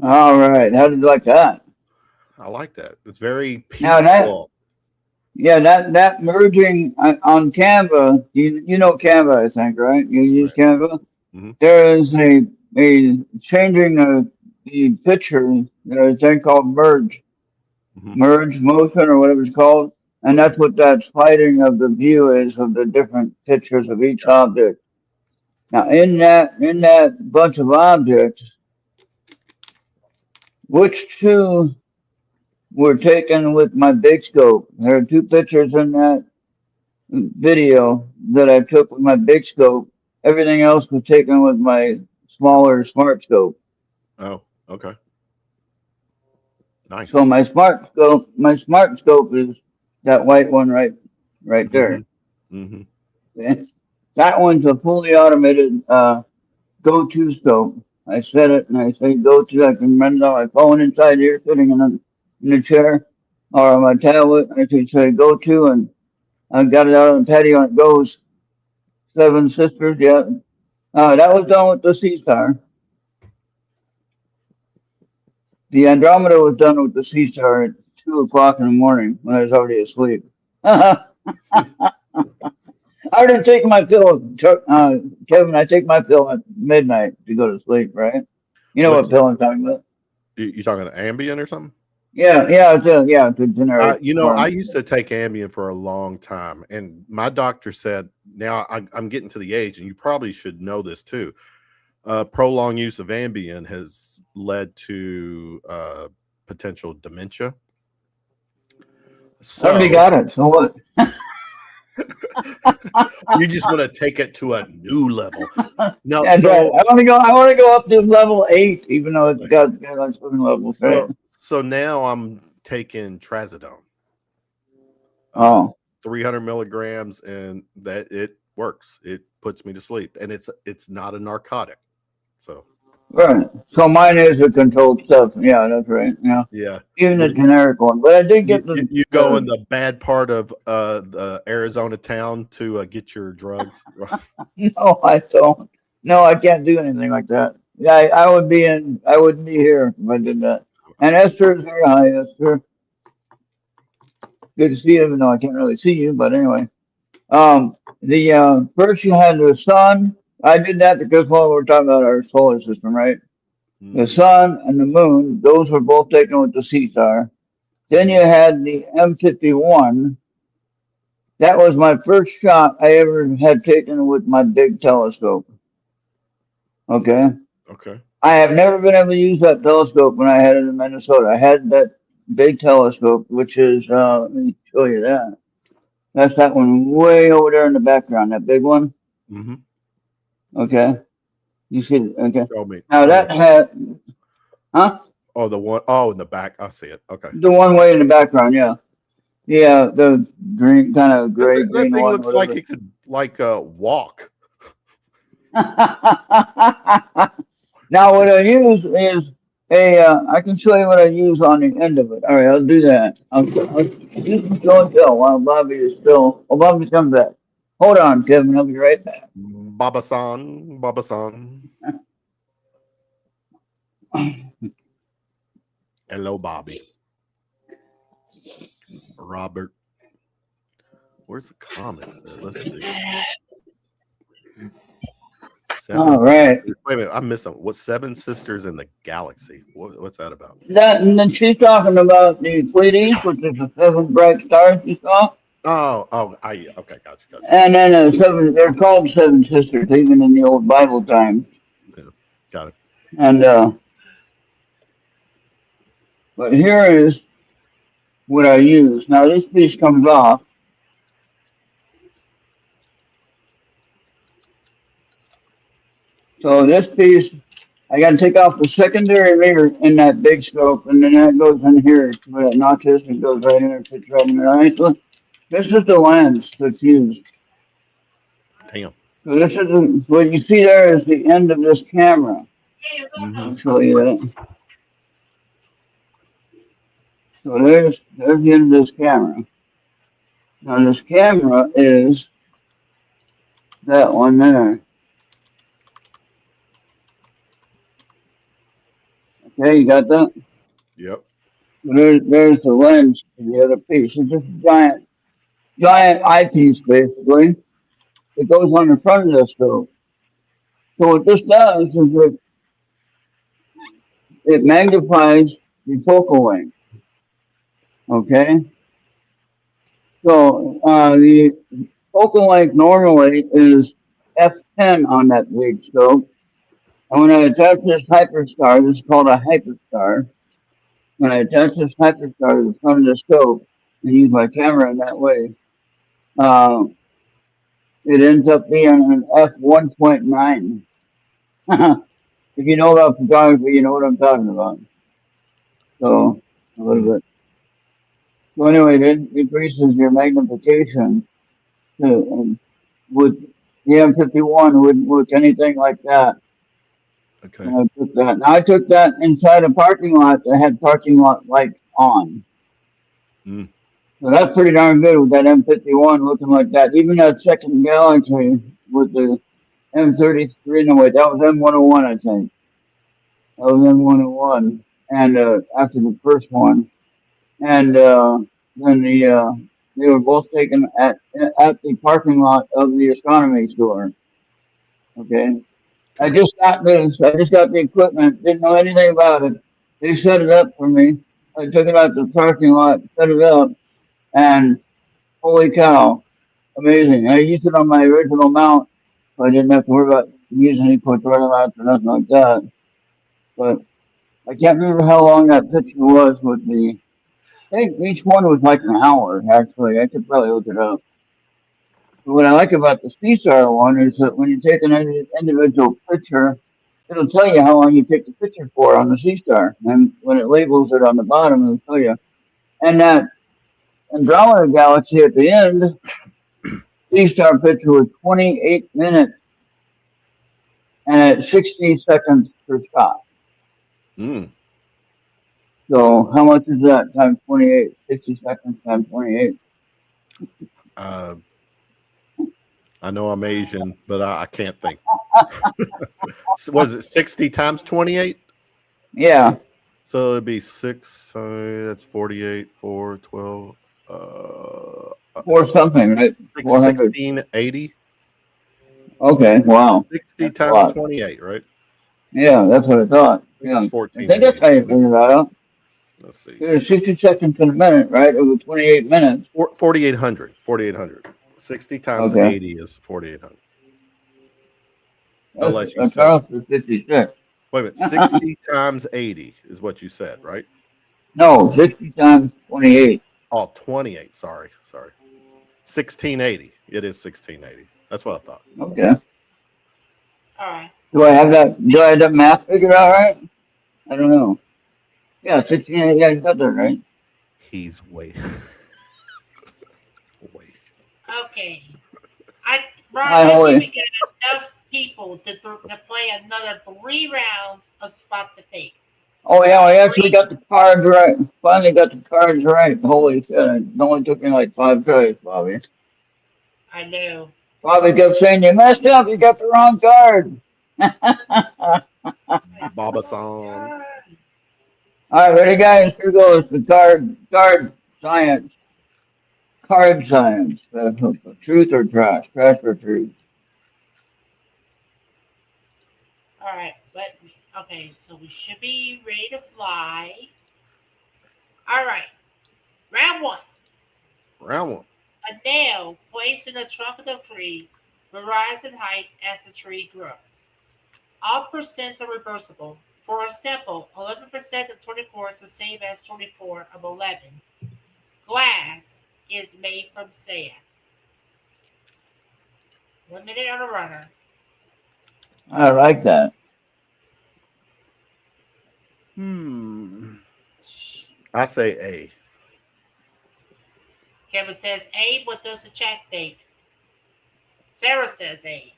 All right. How did you like that? I like that. It's very Now that, peaceful. yeah, that merging on Canva, you know Canva, I think, right? You use Right. Canva. Hmm. There is a changing of the picture. There's a thing called Hmm. merge motion or whatever it's called, and Right. that's what that sliding of the view is of the different pictures of each Yeah. object. Now, in that bunch of objects, which two were taken with my big scope? There are two pictures in that video that I took with my big scope. Everything else was taken with my smaller smart scope. Oh, okay. So Nice. my smart scope is that white one right Hmm. there. Hmm. Okay? That one's a fully automated go-to scope. I set it and I say go-to. I can run it on my phone inside here, sitting in the chair or on my tablet. I can say go-to, and I've got it out on the patio and it goes. Seven Sisters, yeah. That was done with the Sea Star. The Andromeda was done with the Sea Star at 2 o'clock in the morning when I was already asleep. I didn't take my pill, Kevin. I take my pill at midnight to go to sleep, right? You know what What's pill I'm talking about? you talking Ambien or something? It's a generic I form. used to take Ambien for a long time, and my doctor said, now I'm getting to the age, and you probably should know this too. Prolonged use of Ambien has led to potential dementia. I already So got it. So what? you just want to take it to a new level. No, That's right. so I want to go up to level 8, even though it's got like certain levels, right? so now I'm taking trazodone, uh, Oh. 300 milligrams, and that it works. It puts me to sleep, and it's not a narcotic. So Right. So mine is a controlled stuff. Yeah, that's right. Yeah. yeah, Even the you, generic one. But I did get you go in the the bad part of the Arizona town to get your drugs. no, I don't. No, I can't do anything like that. Yeah, I wouldn't be here if I did that. And Esther is very high, Esther. Good to see you, even though I can't really see you, but anyway. The first you had the sun. I did that because while we're talking about our solar system, right? The Hmm. sun and the moon, those were both taken with the sea star. Then Hmm. you had the M51. That was my first shot I ever had taken with my big telescope. Okay. Okay. I have never been able to use that telescope when I had it in Minnesota. I had that big telescope, which is, let me show you that. That's that one way over there in the background, that big one. Hmm. Okay. You see it. Okay. Show me. Now Show me. that had, huh? Oh, the one. Oh, in the back. I see it. Okay. The one way in the background, yeah. Yeah, the green, kind of gray That green thing one, looks like whatever. it could walk. Now what I use is I can show you what I use on the end of it. All right, I'll do that. You can show and tell while Bobby is still. Oh, Bobby's coming back. Hold on, Kevin. I'll be right back. Baba-san, Baba-san. Hello, Bobby. Robert. Where's the comments there? Let's see. All Seven. right. Wait a minute. I'm missing. What's Seven Sisters in the Galaxy? What's that about? That and then she's talking about the Pleiades, which is the seven bright stars you saw, Okay, gotcha. and then seven. They're called seven sisters, even in the old Bible times. Yeah, got it. And but here is what I use. Now this piece comes off. So this piece, I got to take off the secondary mirror in that big scope, and then that goes in here where it notches. It goes right in there, fits right in there. All right, look, this is the lens that's used. Damn. So this is what you see there is the end of this camera. Mm-hmm. I'll show you that. So there's the end of this camera. Now this camera is that one there. Okay, you got that? Yep. There's the lens to the other piece. It's just a giant eyepiece, basically. It goes on the front of the scope. So what this does is it magnifies the focal length. Okay, so the focal length normally is f10 on that big scope. And when I attach this hyperstar, this is called a hyperstar. When I attach this hyperstar to the front of the scope and use my camera in that way, uh, it ends up being an f1.9. If you know about photography, you know what I'm talking about. So a little bit. So anyway, it increases your magnification with the M51 wouldn't look anything like that. Okay. And I took that. Now I took that inside a parking lot that had parking lot lights on. Mm. So that's pretty darn good with that M51 looking like that. Even that second Galaxy with the M33, no wait, that was M101, I think. That was M101. And after the first one. And then they were both taken at the parking lot of the astronomy store. Okay. I just got this. I just got the equipment. Didn't know anything about it. They set it up for me. I took it out to the parking lot, set it up, and holy cow, amazing! I used it on my original mount, so I didn't have to worry about using any tutorial mounts or nothing like that. But I can't remember how long that picture was with the. I think each one was like an hour. Actually, I could probably look it up. But what I like about the CSAR one is that when you take an individual picture, it'll tell you how long you take the picture for on the CSAR. And when it labels it on the bottom, it'll tell you. And that Andromeda galaxy at the end, CSAR picture was 28 minutes and at 60 seconds per shot. Mm. So how much is that times 28? 60 seconds times 28. I know I'm Asian, but I can't think. Was it 60 times 28? Yeah, So it'd be six. That's 48, 4, 12. or something, right? 400. 16, 80. Okay, wow. 60 That's a times lot. 28, right? Yeah, that's what I thought. I think Yeah, it's I think that's 1480. how you figure that out. Let's see. There's 60 seconds in a minute, right? It was 28 minutes. 4,800. 4,800. 60 times Okay. 80 is 4,800. Unless you That's said, off to 56. wait a minute, 60 times 80 is what you said, right? No, 60 times 28. Oh, 28. Sorry. 1680. It is 1680. That's what I thought. Okay. All right. Do I have that math figured out right? I don't know. Yeah, 16. Yeah, you got that right. He's way. way. Okay. I Hi, Ron, I Holly. think we got enough people to play another 3 rounds of Spot the Fake. Oh yeah, I actually got the cards right. Finally got the cards right. Holy shit! It only took me like 5 tries, Bobby. I know. Bobby kept saying, "You messed up. You got the wrong card." Baba song. All right, ready, guys? Here goes the card science. Card science. Truth or trash? Trash or truth? All right. Okay, so we should be ready to fly. All right. Round 1. Round 1. A nail placed in the trunk of the tree will rise in height as the tree grows. All percents are reversible. For example, 11% of 24 is the same as 24 of 11. Glass is made from sand. 1 minute on a runner. I like that. I say A. Kevin says A. What does the chat think? Sarah says A.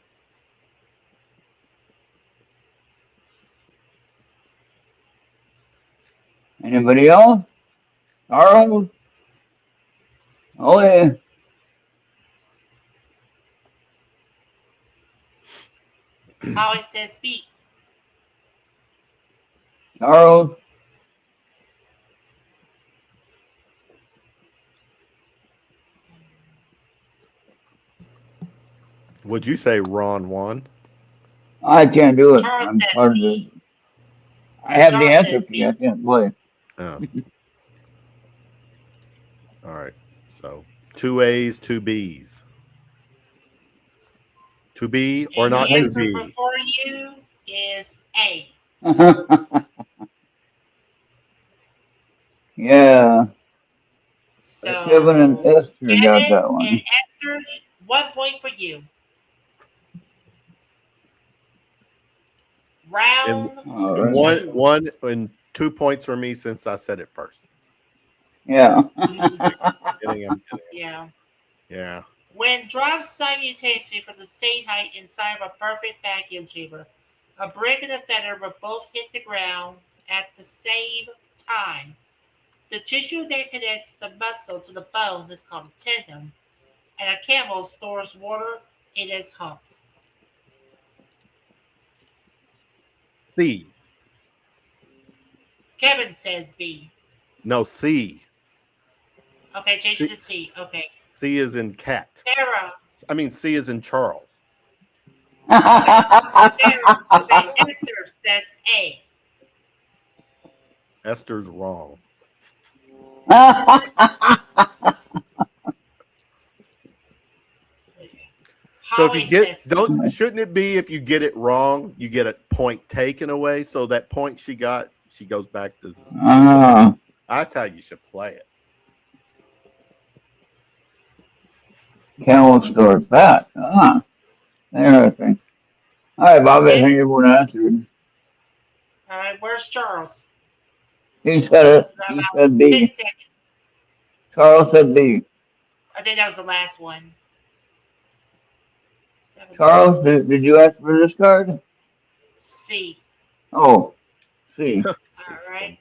Anybody else? Charles? Oh yeah. Holly says B. Charles. Would you say Ron won? I can't do it. Charles I'm says part of B. the. I have the Charles answer says key. I B. can't play. Oh. All right. So 2 A's, 2 B's. To be or And the not to answer be. before you is A. Yeah, So Kevin and Esther got Kevin that and one. Esther, 1 point for you. And Round All right. one and 2 points for me since I said it first. Yeah. Kidding, I'm kidding. yeah. Yeah. When dropped simultaneously from the same height inside of a perfect vacuum chamber, a brick and a feather will both hit the ground at the same time. The tissue that connects the muscle to the bone is called a tendon, and a camel stores water in its humps. C. Kevin says B. No, C. Okay, change it to C. Okay. C is in cat. Sarah. I mean, C is in Charles. Sarah. Okay, Esther says A. Esther's wrong. So if Holly you get says shouldn't it be if you get it wrong, you get a point taken away? So that point she got, she goes back to. That's how you should play it. Camel store fat. Interesting. All right, Bob, I think everyone answered. All right, where's Charles? He said it. He About said 10 B. seconds. Charles said B. I think that was the last one. Charles, did you ask for this card? C. Oh, C. All right.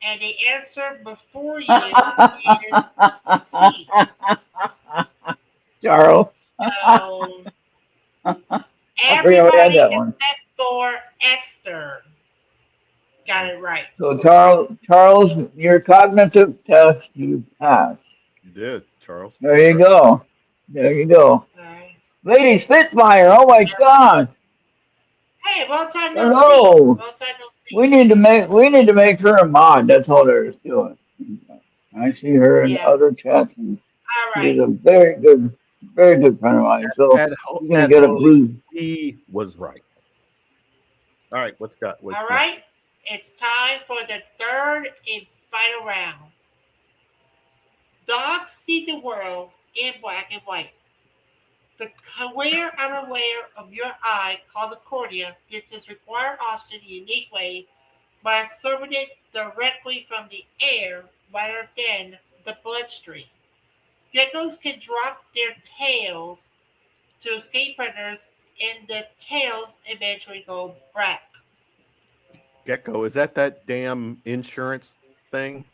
And the answer before you is C. Charles. So I forgot we had everybody that one. except for Esther got it right. So Charles, your cognitive test you passed. You did, Charles. There you go. There you go. All right. Lady Spitfire, oh my God. Hey, long time no Hello. see. Long time no see. We need to make her a mod. That's all there is to it. I see her in Yeah. other chats, and All she's right. a very good friend of mine. So At you're gonna get a blue. He was right. All right, what's All right. It's time for the third and final round. Dogs see the world in black and white. The clear outer layer of your eye, called the cornea, gets its required oxygen in a unique way by absorbing it directly from the air rather than the bloodstream. Geckos can drop their tails to escape predators, and the tails eventually go black. Gecko, is that damn insurance thing?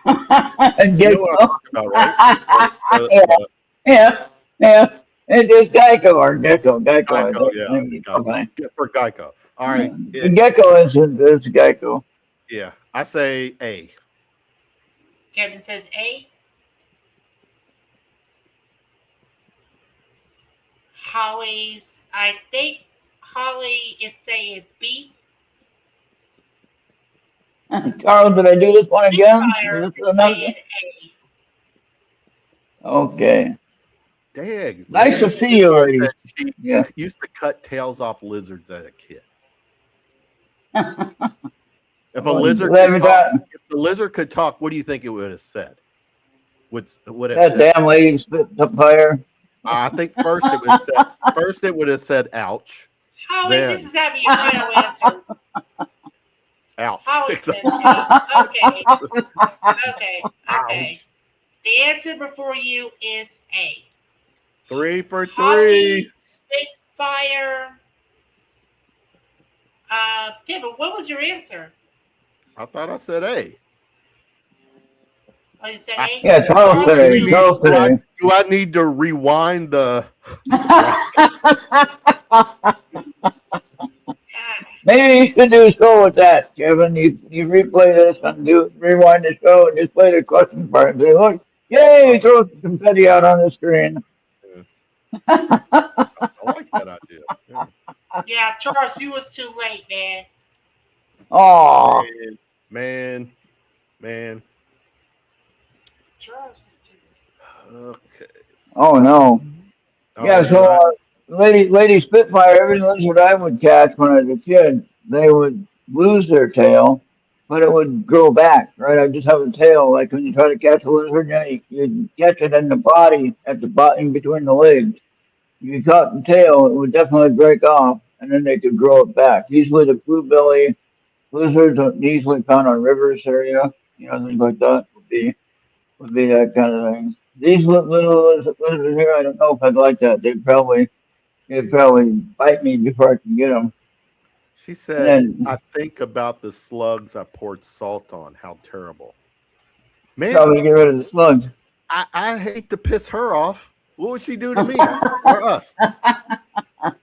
And You know what I'm talking about, right? yeah. It's Geico or Gecko. Geico, yeah. Okay. For Geico. All right. The Gecko is Geico. Yeah, I say A. Kevin says A. I think Holly is saying B. Carl, did I do this one again? Fire Is is this another? saying A. Okay. Dag. Nice to see you, ladies. She Yeah. used to cut tails off lizards as a kid. If a lizard could talk, if the lizard could talk, what do you think it would have said? Would have That said? damn lady spit the fire. I think first it would have said ouch. Holly, Then- this has got to be your final answer. Ouch. Holly says A. Okay. Ouch. The answer before you is A. 3 for 3. Holly, Spitfire. Kevin, what was your answer? I thought I said A. Oh, you said A? Yeah, Charles today. Charles today. Do I need to rewind the? Ah, Maybe you should do a show with that, Kevin. You replay this and do rewind the show and just play the question part and say, look, yay, Oh, throw some confetti out on the screen. yeah. I like that idea. Yeah. Yeah, Charles, you was too late, man. Oh, Man, man. Charles was too late. Okay. oh no. All Yeah, right. so Lady Spitfire, every lizard I would catch when I was a kid, they would lose their tail, but it would grow back, right? I just have a tail, like when you try to catch a lizard, you'd catch it in the body, at the bottom between the legs. If you caught the tail, it would definitely break off, and then they could grow it back. Usually the blue belly lizards are easily found on rivers area, things like that would be that kind of thing. These little lizards here, I don't know if I'd like that. They'd probably bite me before I can get them. She And said, then I think about the slugs I poured salt on. How terrible. Man, probably get rid of the slugs. I hate to piss her off. What would she do to me or us? How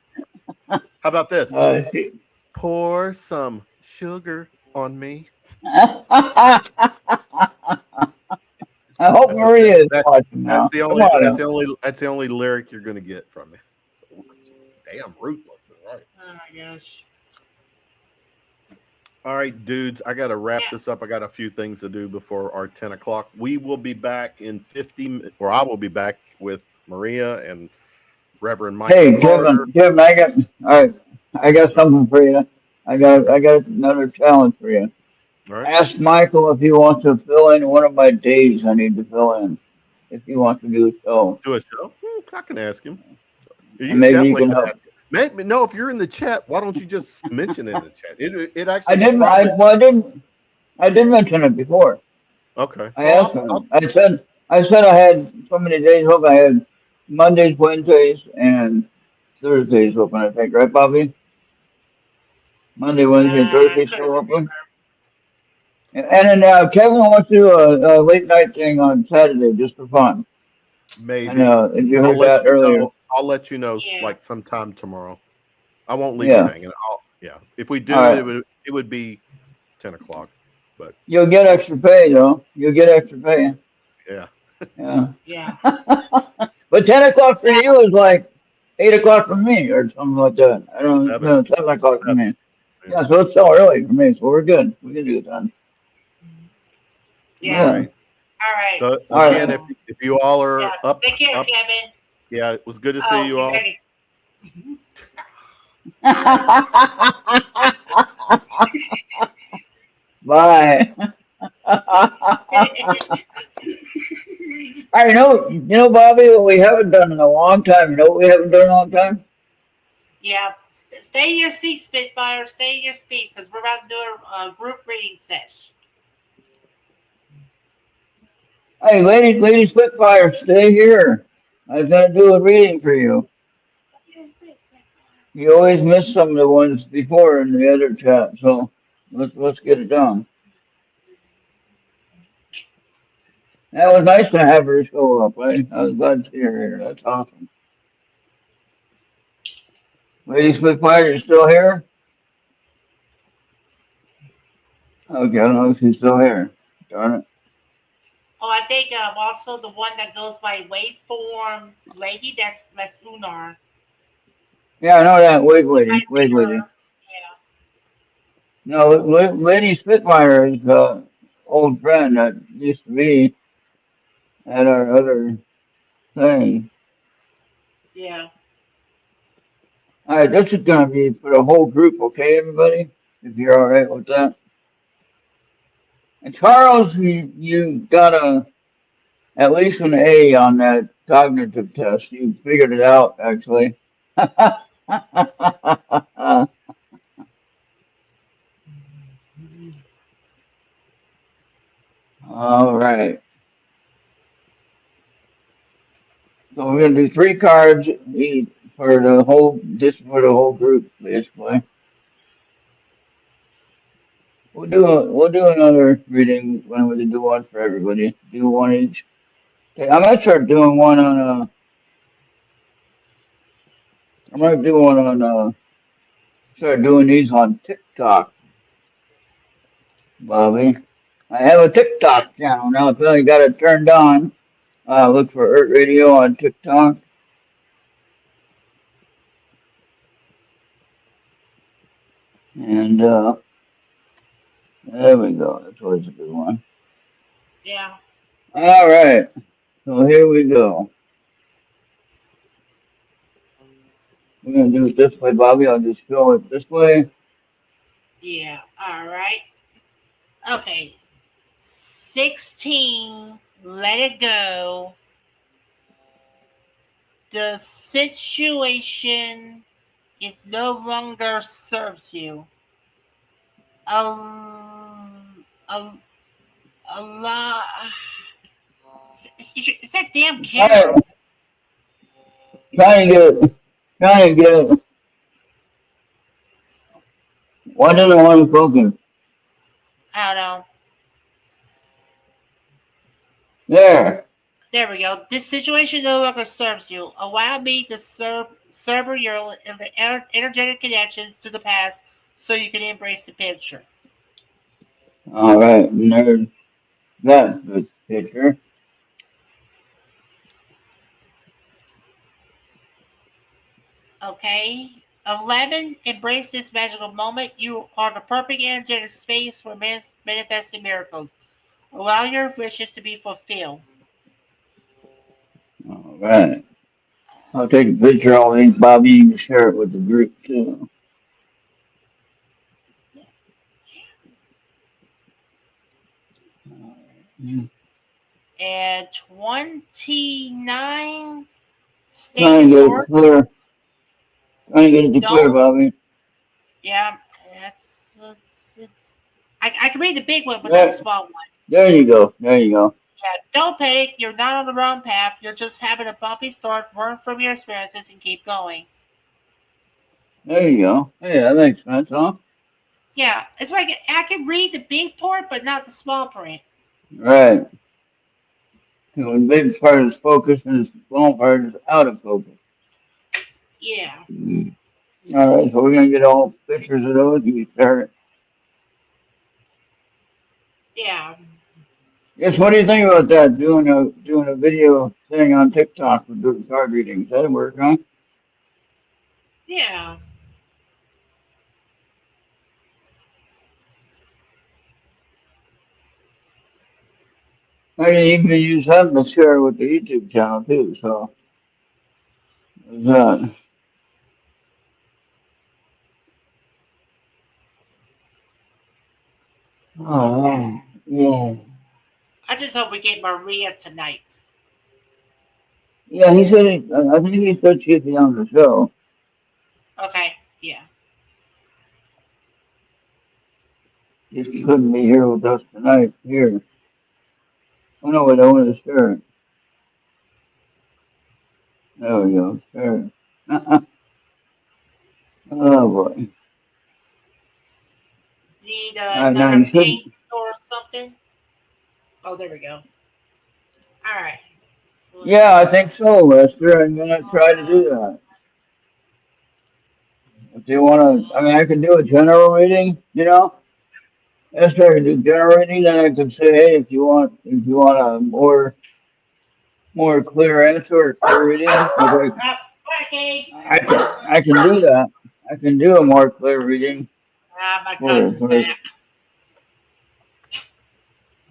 about this? She- Pour some sugar on me. I hope That's Maria is that, watching now. that's the Come only on that's now. the only that's the only lyric you're gonna get from me. Damn ruthless, right? Oh my gosh. All right, dudes, I gotta wrap Yeah. this up. I got a few things to do before our 10 o'clock. We will be back in or I will be back with Maria and Reverend Michael Hey, Carter. Kevin, I got something for you. I got another challenge for you. All right. Ask Michael if he wants to fill in one of my days I need to fill in. If he wants to do a show, Do a show. I can ask him. and You maybe you definitely can can help. ask him. Maybe, no, if you're in the chat, why don't you just mention it in the chat? It I actually didn't. probably I did mention it before. okay. I Well, asked him. I said I had so many days open. I had Mondays, Wednesdays, and Thursdays open. I think, right, Bobby? Monday, Wednesday, and I Thursday couldn't still open. remember. And then Kevin wants to do a late night thing on Saturday just for fun. maybe And you I'll heard let that you earlier. know. I'll let you know Yeah. like sometime tomorrow. I won't leave you Yeah. hanging. If we do All it, right. it would be 10 o'clock. But You'll get extra pay though. You'll get extra pay. yeah, Yeah. Yeah. But 10 o'clock for you is like 8 o'clock for me, or something like that. I don't seven, know. 7 o'clock for 7. me. Yeah. Yeah, so it's still early for me, so we're good. We can do it then. Yeah. All Yeah. right. All right. So All right. again, if you all are Yeah. up, Take care, up, Kevin. yeah, it was good to Oh, see you all. better- Bye. I know, Bobby, what we haven't done in a long time. You know what we haven't done in a long time? Yeah. Stay in your seat, Spitfire. Stay in your seat because we're about to do a group reading sesh. Hey, Lady Spitfire, stay here. I was gonna do a reading for you. You always miss some of the ones before in the other chat, so let's get it done. That was nice to have her show up. I was glad to see her here. That's awesome. Lady Spitfire, you still here? Okay, I don't know if she's still here. Darn it. Oh, I think also the one that goes by waveform lady. That's Unar. Yeah, I know that. Wave lady. I see Wave her. lady. Yeah. No, Lady Spitfire is an old friend that used to be at our other thing. Yeah. All right, this is gonna be for the whole group, okay, everybody? If you're all right with that. And Charles, you got at least an A on that cognitive test. You figured it out, actually. All right. So we're gonna do 3 cards each for the whole, just for the whole group, basically. We'll do another reading when we do one for everybody. Do one each. Okay, I might start doing one on I might do one on start doing these on TikTok, Bobby. I have a Yeah. TikTok channel now. I feel you got it turned on. Look for ERRT Radio on TikTok. And there we go. That's always a good one. Yeah. All right. So here we go. We're going to do it this way, Bobby. I'll just go it this way. Yeah. All right. Okay. 16. Let it go. The situation is no longer serves you. A, a lot. Is that damn camera? Trying to get it. Trying to get it. Why doesn't it want to focus? I don't know. There. There we go. This situation no longer serves you. Allow me to sever your energetic connections to the past so you can embrace the picture. All right. And there's that picture. Okay? 11. Embrace this magical moment. You are the perfect energetic space for manifesting miracles. Allow your wishes to be fulfilled. All right. I'll take a picture of these, Bobby. You can share it with the group too. And 29. Stay Trying the to get it course. clear. Trying to get it to clear, Don't. Bobby. Yeah, it's. I can read the big one, but not the There, small one. there you go. There you go. Yeah, don't panic. You're not on the wrong path. You're just having a bumpy start. Learn from your experiences and keep going. There you go. Hey, that makes sense, huh? Yeah, it's like I can read the big part, but not the small print. Right. So the big part is focus and the small part is out of focus. Yeah, All right, so we're gonna get all pictures of those. You start. yeah, Yes, what do you think about that? Doing a video thing on TikTok for doing card readings. That'd work, huh? yeah. I can even use that to share with the YouTube channel too. So there's that. Oh, yeah. I just hope we get Maria tonight. Yeah, he said. I think he said she'd be on the show. Okay, yeah. She couldn't be here with us tonight. Here. Oh no, wait, I wanted to share it. There we go. Share it. Oh boy. Need Now another you should. paint or something? Oh, there we go. All right. So let's Yeah, I see. think so, Lester. I'm gonna try to do that. If you wanna, I mean, I can do a general reading. After I can do general reading, then I can say, hey, if you want a more clear answer or clear reading, Okay. I can do that. I can do a more clear reading My for cousin's for. back.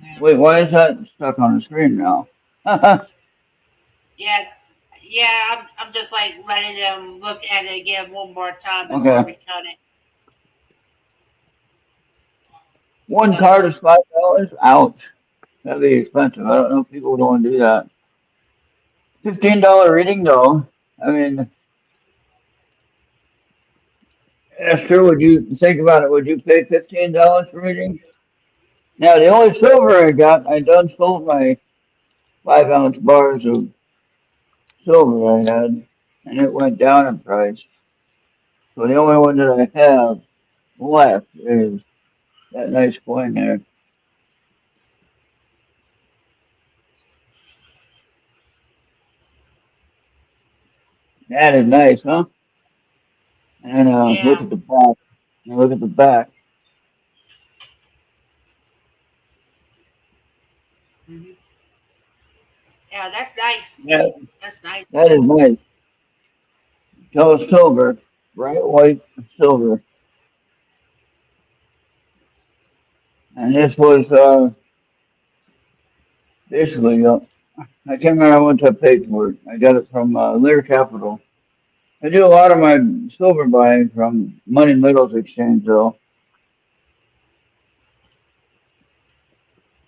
Yeah. Wait, why is that stuck on the screen now? Yeah, yeah. I'm just like letting them look at it again one more time before we Okay. cut it. One So card is $5. Ouch. That'd be expensive. I don't know if people would want to do that. $15 reading though. I mean, Esther, would you think about it? Would you pay $15 for reading? Now the only silver I got, I done sold my 5-ounce bars of silver I had, and it went down in price. So the only one that I have left is that nice coin there. That is nice, huh? And look yeah, at the back. And look at the back. Mhm. Yeah, that's nice. Yeah, That's nice. that is nice. So silver, bright white silver. And this was basically, I can't remember what I paid for it. I got it from Lear Capital. I do a lot of my silver buying from Money Metals Exchange, though.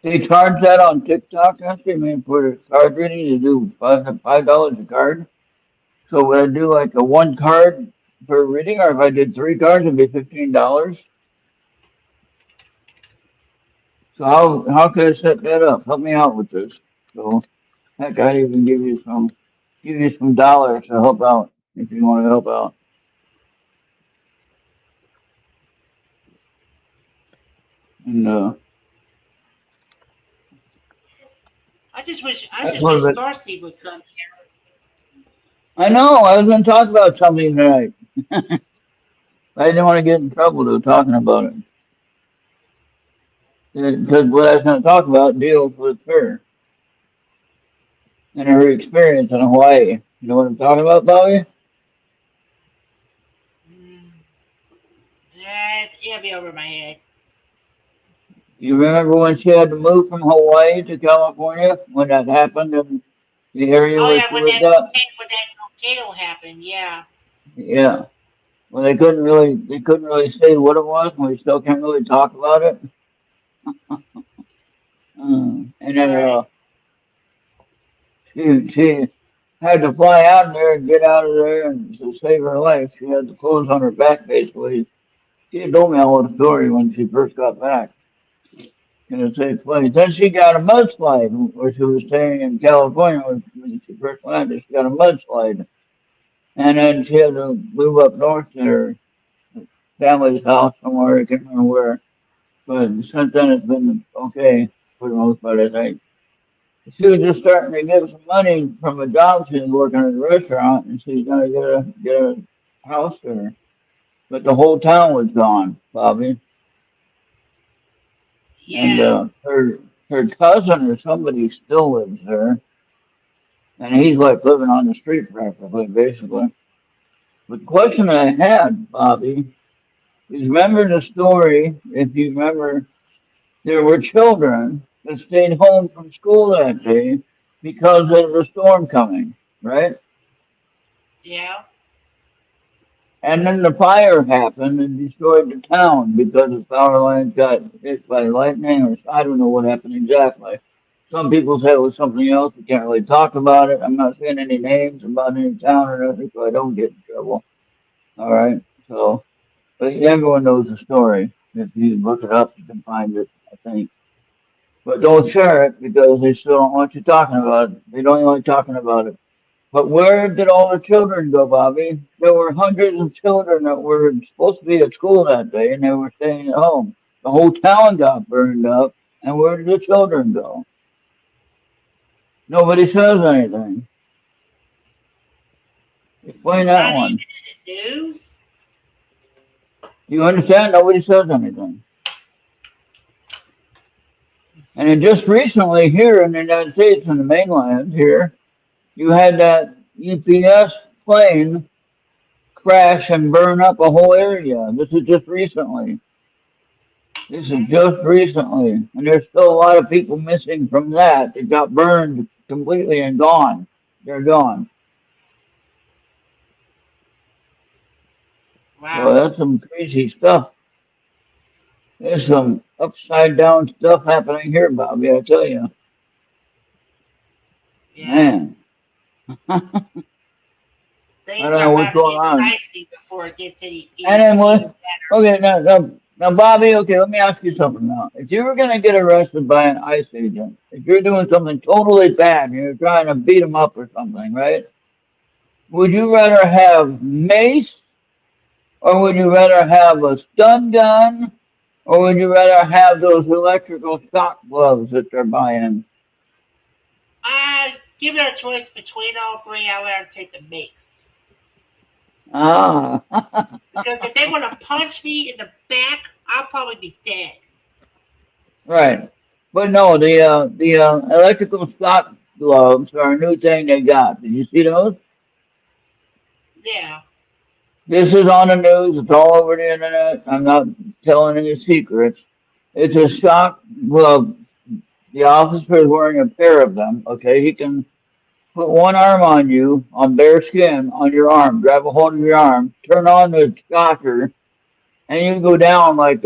They charge that on TikTok, actually. I mean, for the card reading, you do $5 a card. So would I do like a one card for a reading, or if I did three cards, it'd be $15. So how could I set that up? Help me out with this. So heck, I'd even give you some dollars to help out if you want to help out. And I that's just what wish it. Starseed would come here. I know. I was going to talk about something tonight. I didn't want to get in trouble to talking about it because what I was going to talk about deals with her and her experience in Hawaii. You know what I'm talking about, Bobby? Mm, yeah, it'll be over my head. You remember when she had to move from Hawaii to California when that happened in the area Oh where yeah, she lived at? when that volcano happened, yeah. Yeah. Well, they couldn't really say what it was, and we still can't really talk about it. And then Right. she had to fly out there and get out of there, and to save her life, she had the clothes on her back basically. She had told me all the story when she first got back. In a safe place. Then she got a mudslide where she was staying in California when she first landed. She got a mudslide. And then she had to move up north to her family's house somewhere. I can't remember where. But since then, it's been okay for the most part, I think. She was just starting to get some money from a job she was working at a restaurant, and she's going to get a house there. But the whole town was gone, Bobby. And Yeah. her cousin or somebody still lives there. And he's like living on the street practically, basically. But the question I had, Bobby, is remember the story, if you remember, there were children that stayed home from school that day because of the storm coming, right? Yeah. And then the fire happened and destroyed the town because the power lines got hit by lightning, or I don't know what happened exactly. Some people say it was something else. We can't really talk about it. I'm not saying any names about any town or nothing, so I don't get in trouble. All right. So, but everyone knows the story. If you look it up, you can find it, I think. But don't share it because they still don't want you talking about it. They don't like talking about it. But where did all the children go, Bobby? There were hundreds of children that were supposed to be at school that day and they were staying at home. The whole town got burned up. And where did the children go? Nobody says anything. Explain that Not even one. in the news. You understand? Nobody says anything. And then just recently here in the United States, in the mainland here, you had that UPS plane crash and burn up a whole area. This is just recently. This is just recently. And there's still a lot of people missing from that. They got burned completely and gone. They're gone. So Wow. that's some crazy stuff. There's some upside down stuff happening here, Bobby, I tell you. Yeah. Man, I don't Things are know what's about to going get on. dicey before it gets And then even what? Okay, now, Bobby. Okay, let me ask you something now. If you were gonna get arrested by an ICE agent, if you're doing something totally bad, and you're trying to beat them up or something, right? Would you rather have mace, or would you rather have a stun gun, or would you rather have those electrical shock gloves that they're buying? Give it a choice between all three. I would take the mix. Ah, Because if they want to punch me in the back, I'll probably be dead. right. But no, the electrical shock gloves are a new thing they got. Did you see those? Yeah. This is on the news. It's all over the internet. I'm not telling any secrets. It's a shock glove. The officer is wearing a pair of them. Okay, he can put one arm on you, on bare skin, on your arm, grab a hold of your arm, turn on the shocker, and you go down like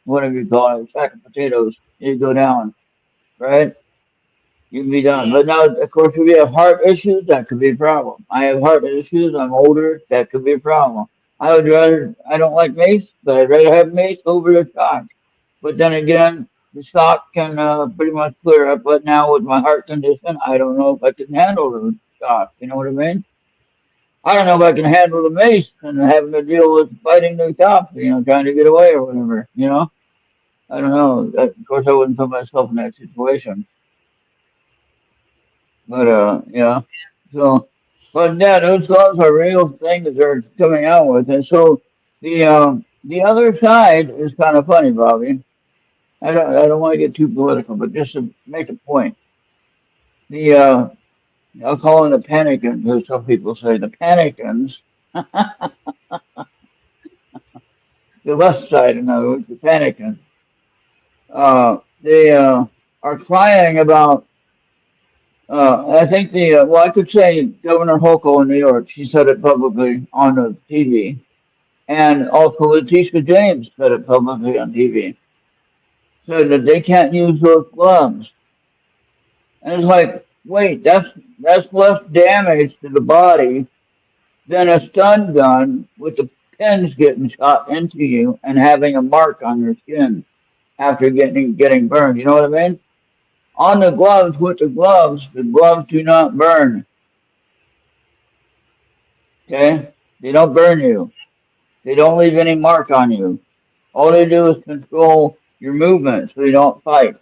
whatever you call it, a sack of potatoes. You go down, right? You can be done. Yeah. But now, of course, if you have heart issues, that could be a problem. I have heart issues. I'm older. That could be a problem. I would rather. I don't like mace, but I'd rather have mace over the shock. But then again, the shock can pretty much clear up. But now with my heart condition, I don't know if I can handle the shock. You know what I mean? I don't know if I can handle the mace and having to deal with fighting the cops, trying to get away or whatever, I don't know. Of course, I wouldn't put myself in that situation. But, yeah. So, but yeah, those gloves are real thing that they're coming out with. And so the other side is kind of funny, Bobby. I don't want to get too political, but just to make a point. The, I'll call it the panicans, as some people say, the panicans, the left side, in other words, the panicans. They are crying about. I think well, I could say Governor Hochul in New York. She said it publicly on the TV, and also Letitia James said it publicly on TV. Said that they can't use those gloves, and it's like, wait, that's less damage to the body than a stun gun with the pins getting shot into you and having a mark on your skin after getting burned. You know what I mean? On the gloves, with the gloves do not burn. Okay? They don't burn you. They don't leave any mark on you. All they do is control your movement so you don't fight.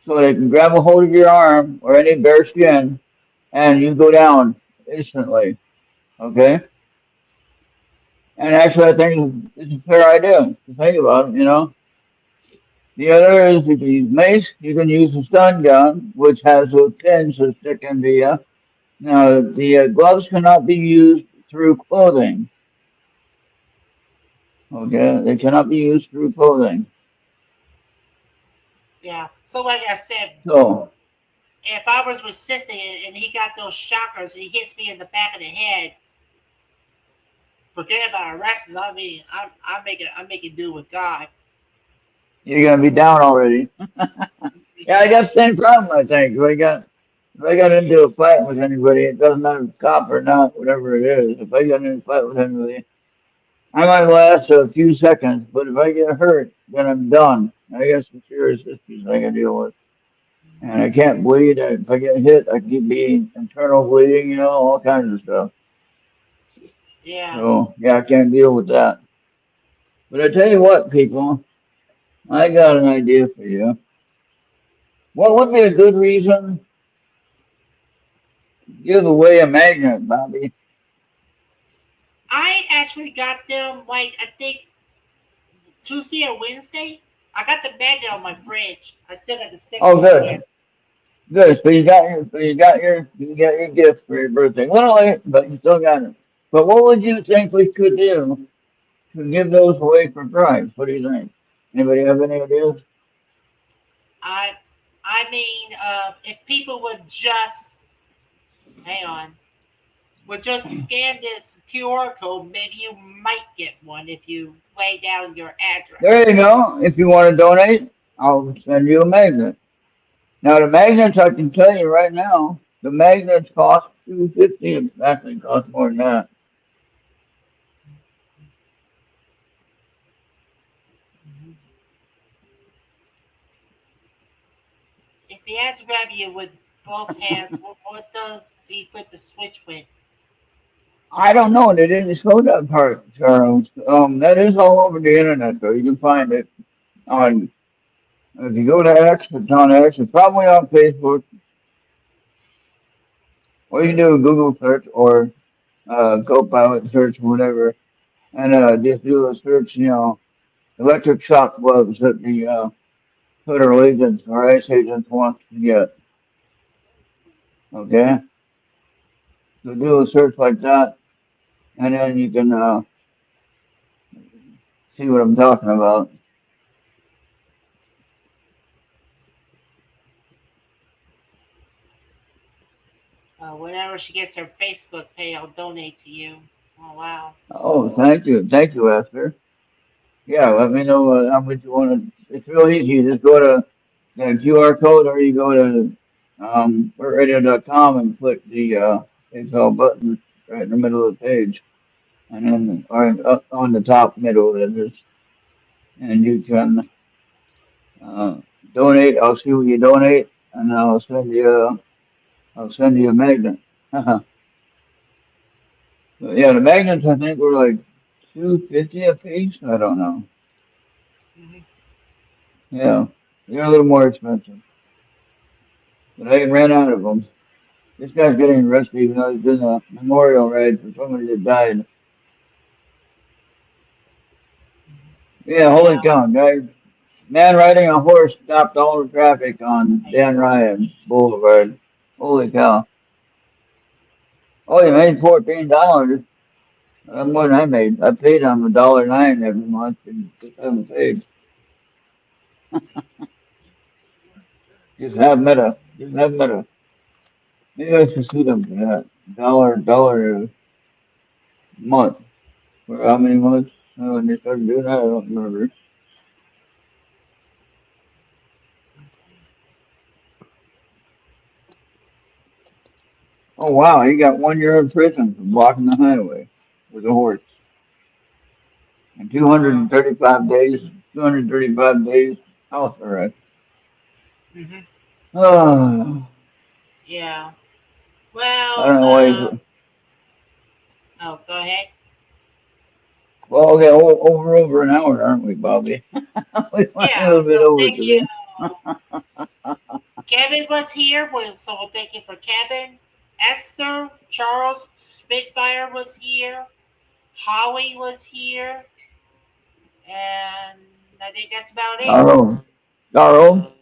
So they can grab a hold of your arm or any bare skin and you go down instantly. Okay? And actually, I think it's a fair idea to think about. The other is you can use mace, you can use a stun gun, which has those pins that stick into you. Now, the gloves cannot be used through clothing. Okay, they cannot be used through clothing. Yeah. So like I said, So, if I was resisting it and he got those shockers and he hits me in the back of the head, forget about arrests. I mean, I'm making do with God. you're gonna be down already. Yeah, I got the same problem. I think if I got into a fight with anybody, it doesn't matter if it's cop or not, whatever it is. If I get into a fight with anybody, I might last a few seconds, but if I get hurt, then I'm done. I got some serious issues I gotta deal with. And I can't bleed. If I get hit, I keep bleeding, internal bleeding, all kinds of stuff. Yeah. So yeah, I can't deal with that. But I tell you what, people, I got an idea for you. What would be a good reason to give away a magnet, Bobby? I actually got them like I think Tuesday or Wednesday. I got the magnet on my fridge. I still got the stickers Oh, on there. good, good. So you got your gift for your birthday. A little late, but you still got it. But what would you think we could do to give those away for prize? What do you think? Anybody have any ideas? I I mean, if people would just hang on, would just scan this QR code, maybe you might get one if you lay down your There address. you go. If you want to donate, I'll send you a magnet. Now the magnets, I can tell you right now, the magnets cost $250. It actually cost more than that. If he has to grab you with both hands, what does he put the switch with? I don't know. They didn't show that part, Charles. That is all over the internet, though. You can find it on. If you go to X, it's on X. It's probably on Facebook, or you can do a Google search, or Copilot search, whatever, and just do a search, electric shock gloves that the federal agents or ICE agents want to get. Okay, so do a search like that, and then you can see what I'm talking about. Whenever she gets her Facebook pay, I'll donate to you. Oh wow. Oh, thank you, Esther. Yeah, let me know how much you want to. It's real easy. You just go to the QR code, or you go to radio.com and click the PayPal button right in the middle of the page, and then or up on the top middle, it is, and you can uh, donate. I'll see what you donate, and I'll send you a magnet. But yeah, the magnets I think were like 250 a piece. I don't know. Hmm. Yeah, they're a little more expensive, but I ran out of them. This guy's getting arrested even though he's doing a memorial raid for somebody that died. Yeah, holy Yeah. cow, guys. Man riding a horse stopped all the traffic on Dan Ryan Boulevard. Holy cow. Oh, he made $14. That's more than I made. I paid him $1.09 every month and just haven't paid. Just have meta. Just have meta. Maybe I should sue them for that. Dollar a month. For how many months? Oh, when they started doing that, I don't remember. Oh wow, he got 1 year in prison for blocking the highway with a horse. And Wow. 235 days house arrest. Hmm. Oh, Yeah. I Well, don't know why he's, oh, go ahead. well, okay, over an hour, aren't we, Bobby? We went a Yeah. little bit So over thank you. today. Kevin was here. So we'll thank you for Kevin. Esther, Charles, Spitfire was here. Howie was here. And I think that's about it. Charles, Charles,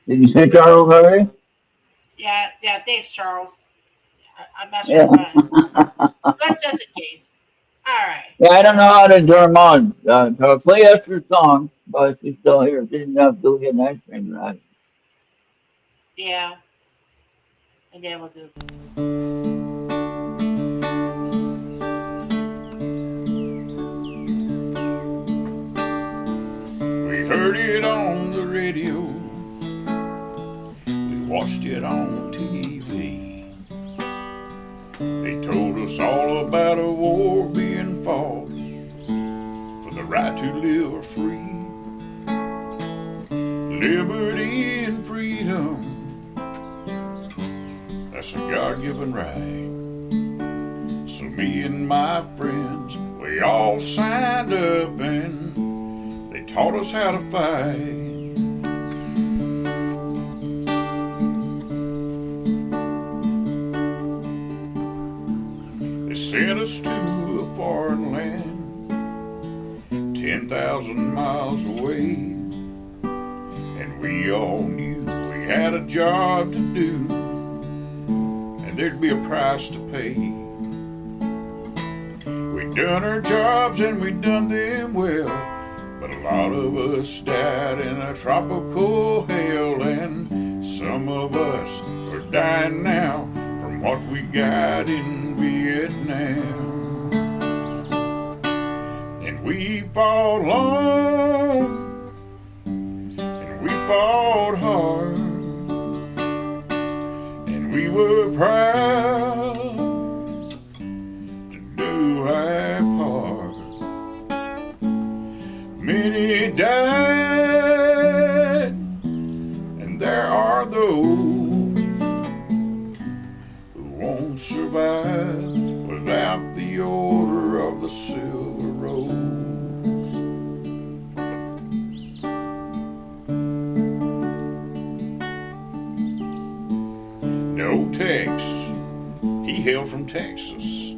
did you say Charles already? Yeah, yeah, thanks, Charles. I'm not sure Yeah. what, but just in case. All right. Yeah, I don't know how to turn on. So play Esther's song, but she's still here. She didn't have to get an ice cream tonight. Yeah, and then we'll do. We heard it on the radio, we watched it on TV. They told us all about a war being fought for the right to live free. Liberty and freedom, that's a God-given right. So me and my friends, we all signed up and they taught us how to fight. They sent us to a foreign land, 10,000 miles away, and we all knew we had a job to do, and there'd be a price to pay. We'd done our jobs and we'd done them well, but a lot of us died in a tropical hell, and some of us are dying now from what we got in Vietnam. And we fought long, and we fought hard, and we were proud to do our part. Many died, and there are those who won't survive without the Order of the Silver Rose. No text, hailed from Texas.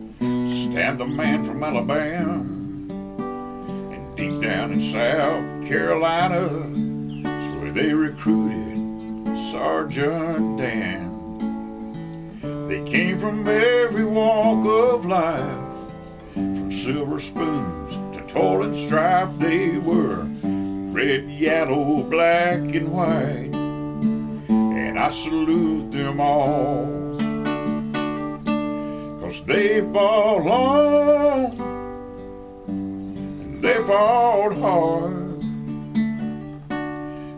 Stan the man from Alabama. And deep down in South Carolina is where they recruited Sergeant Dan. They came from every walk of life, from silver spoons to toil and strife. They were red, yellow, black, and white, and I salute them all, 'cause they fought long and they fought hard,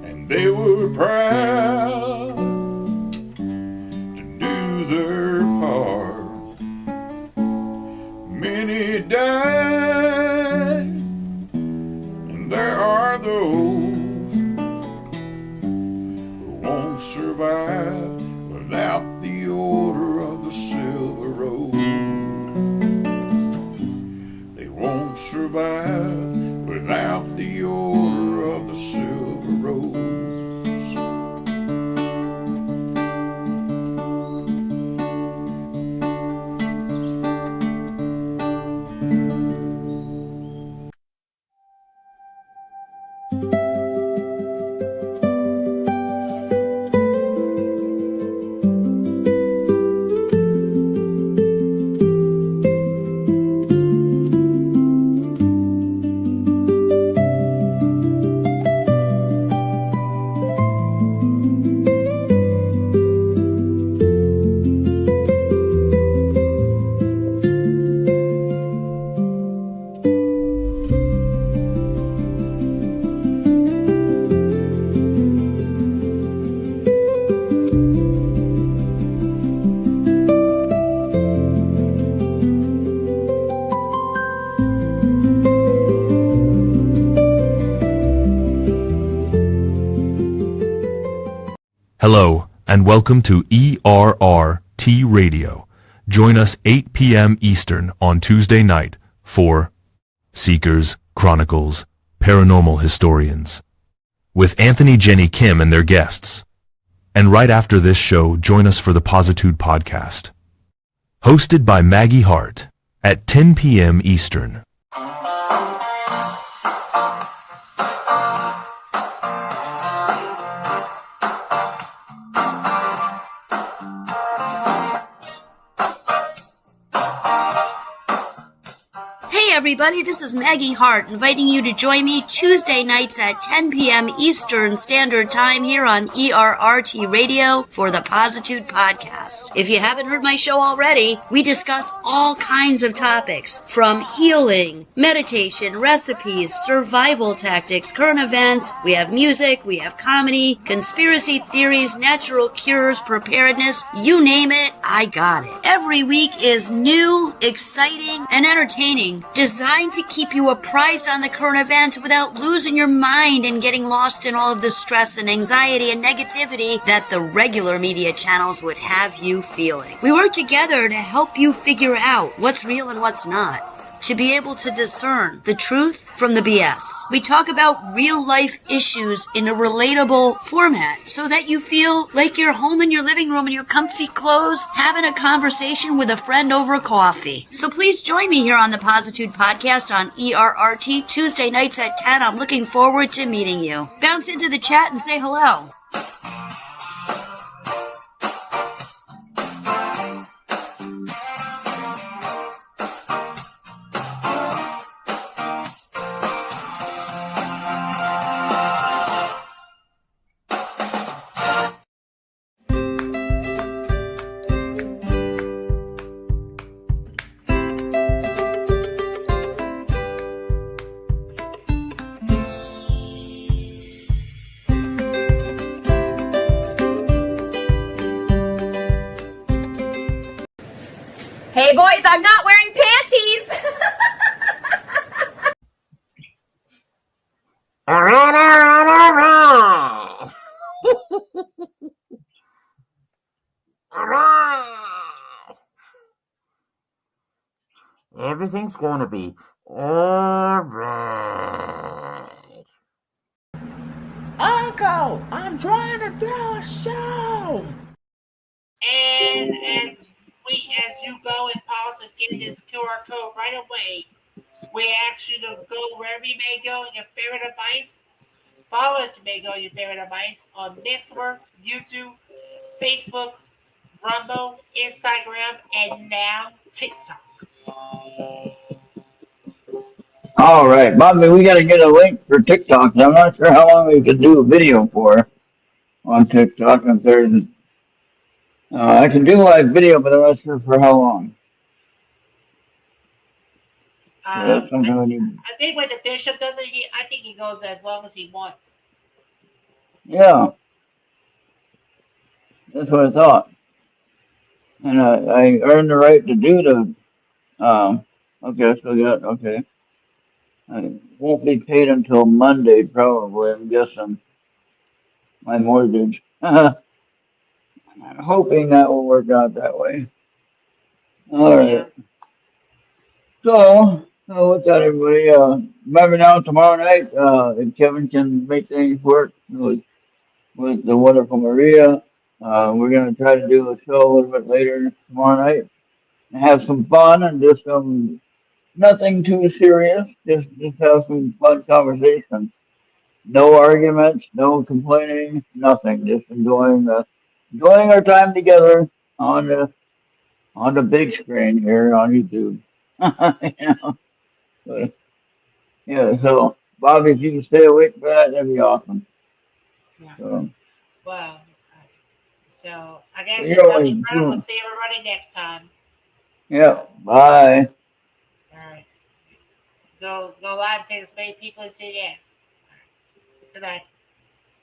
and they were proud to do their part. Many died, and there are those who won't survive without the Order of the Silver Rose. They won't survive without the Order of the Silver Rose. Hello, and welcome to ERRT Radio. Join us 8 p.m. Eastern on Tuesday night for Seekers, Chronicles, Paranormal Historians, with Anthony, Jenny, Kim, and their guests. And right after this show, join us for the Positude Podcast, hosted by Maggie Hart, at 10 p.m. Eastern. Everybody, this is Maggie Hart inviting you to join me Tuesday nights at 10 p.m. Eastern Standard Time here on ERRT Radio for the Positude Podcast. If you haven't heard my show already, we discuss all kinds of topics from healing, meditation, recipes, survival tactics, current events. We have music, we have comedy, conspiracy theories, natural cures, preparedness, you name it, I got it. Every week is new, exciting, and entertaining, designed to keep you apprised on the current events without losing your mind and getting lost in all of the stress and anxiety and negativity that the regular media channels would have you feeling. We work together to help you figure out what's real and what's not, to be able to discern the truth from the BS. We talk about real life issues in a relatable format so that you feel like you're home in your living room in your comfy clothes having a conversation with a friend over coffee. So please join me here on the Positude Podcast on ERRT Tuesday nights at 10. I'm looking forward to meeting you. Bounce into the chat and say hello. Hey boys, I'm not wearing panties. All right. All right. Everything's going to be all right. Uncle, I'm trying to do a show. And as as you go and pause and scan this QR code right away, we ask you to go wherever you may go in your favorite device. Follow us, you may go in your favorite device on Mixer, YouTube, Facebook, Rumble, Instagram, and now TikTok. All right, Bobby, we got to get a link for TikTok. I'm not sure how long we can do a video for on TikTok. If there's, I can do live video, but I'm not sure for how long. So that's something we need. I think when the bishop does it, I think he goes as long as he wants. Yeah, that's what I thought. And I earned the right to do the. Okay, so yeah, okay. I won't be paid until Monday, probably. I'm guessing my mortgage. I'm hoping that will work out that way. All right. Yeah. So, what's that, everybody? Remember now, tomorrow night, if Kevin can make things work with the wonderful Maria, we're going to try to do a show a little bit later tomorrow night and have some fun and just nothing too serious. Just have some fun conversation. No arguments, no complaining, nothing. Just enjoying our time together on the big screen here on YouTube. You know, but, yeah. So, Bobby, if you can stay awake for that, that'd be awesome. Yeah. So, Well, so I guess you're it's always nothing further. We'll doing. see everybody next time. Yeah. Bye. All right. Go live, take as many people as you ask. Good night.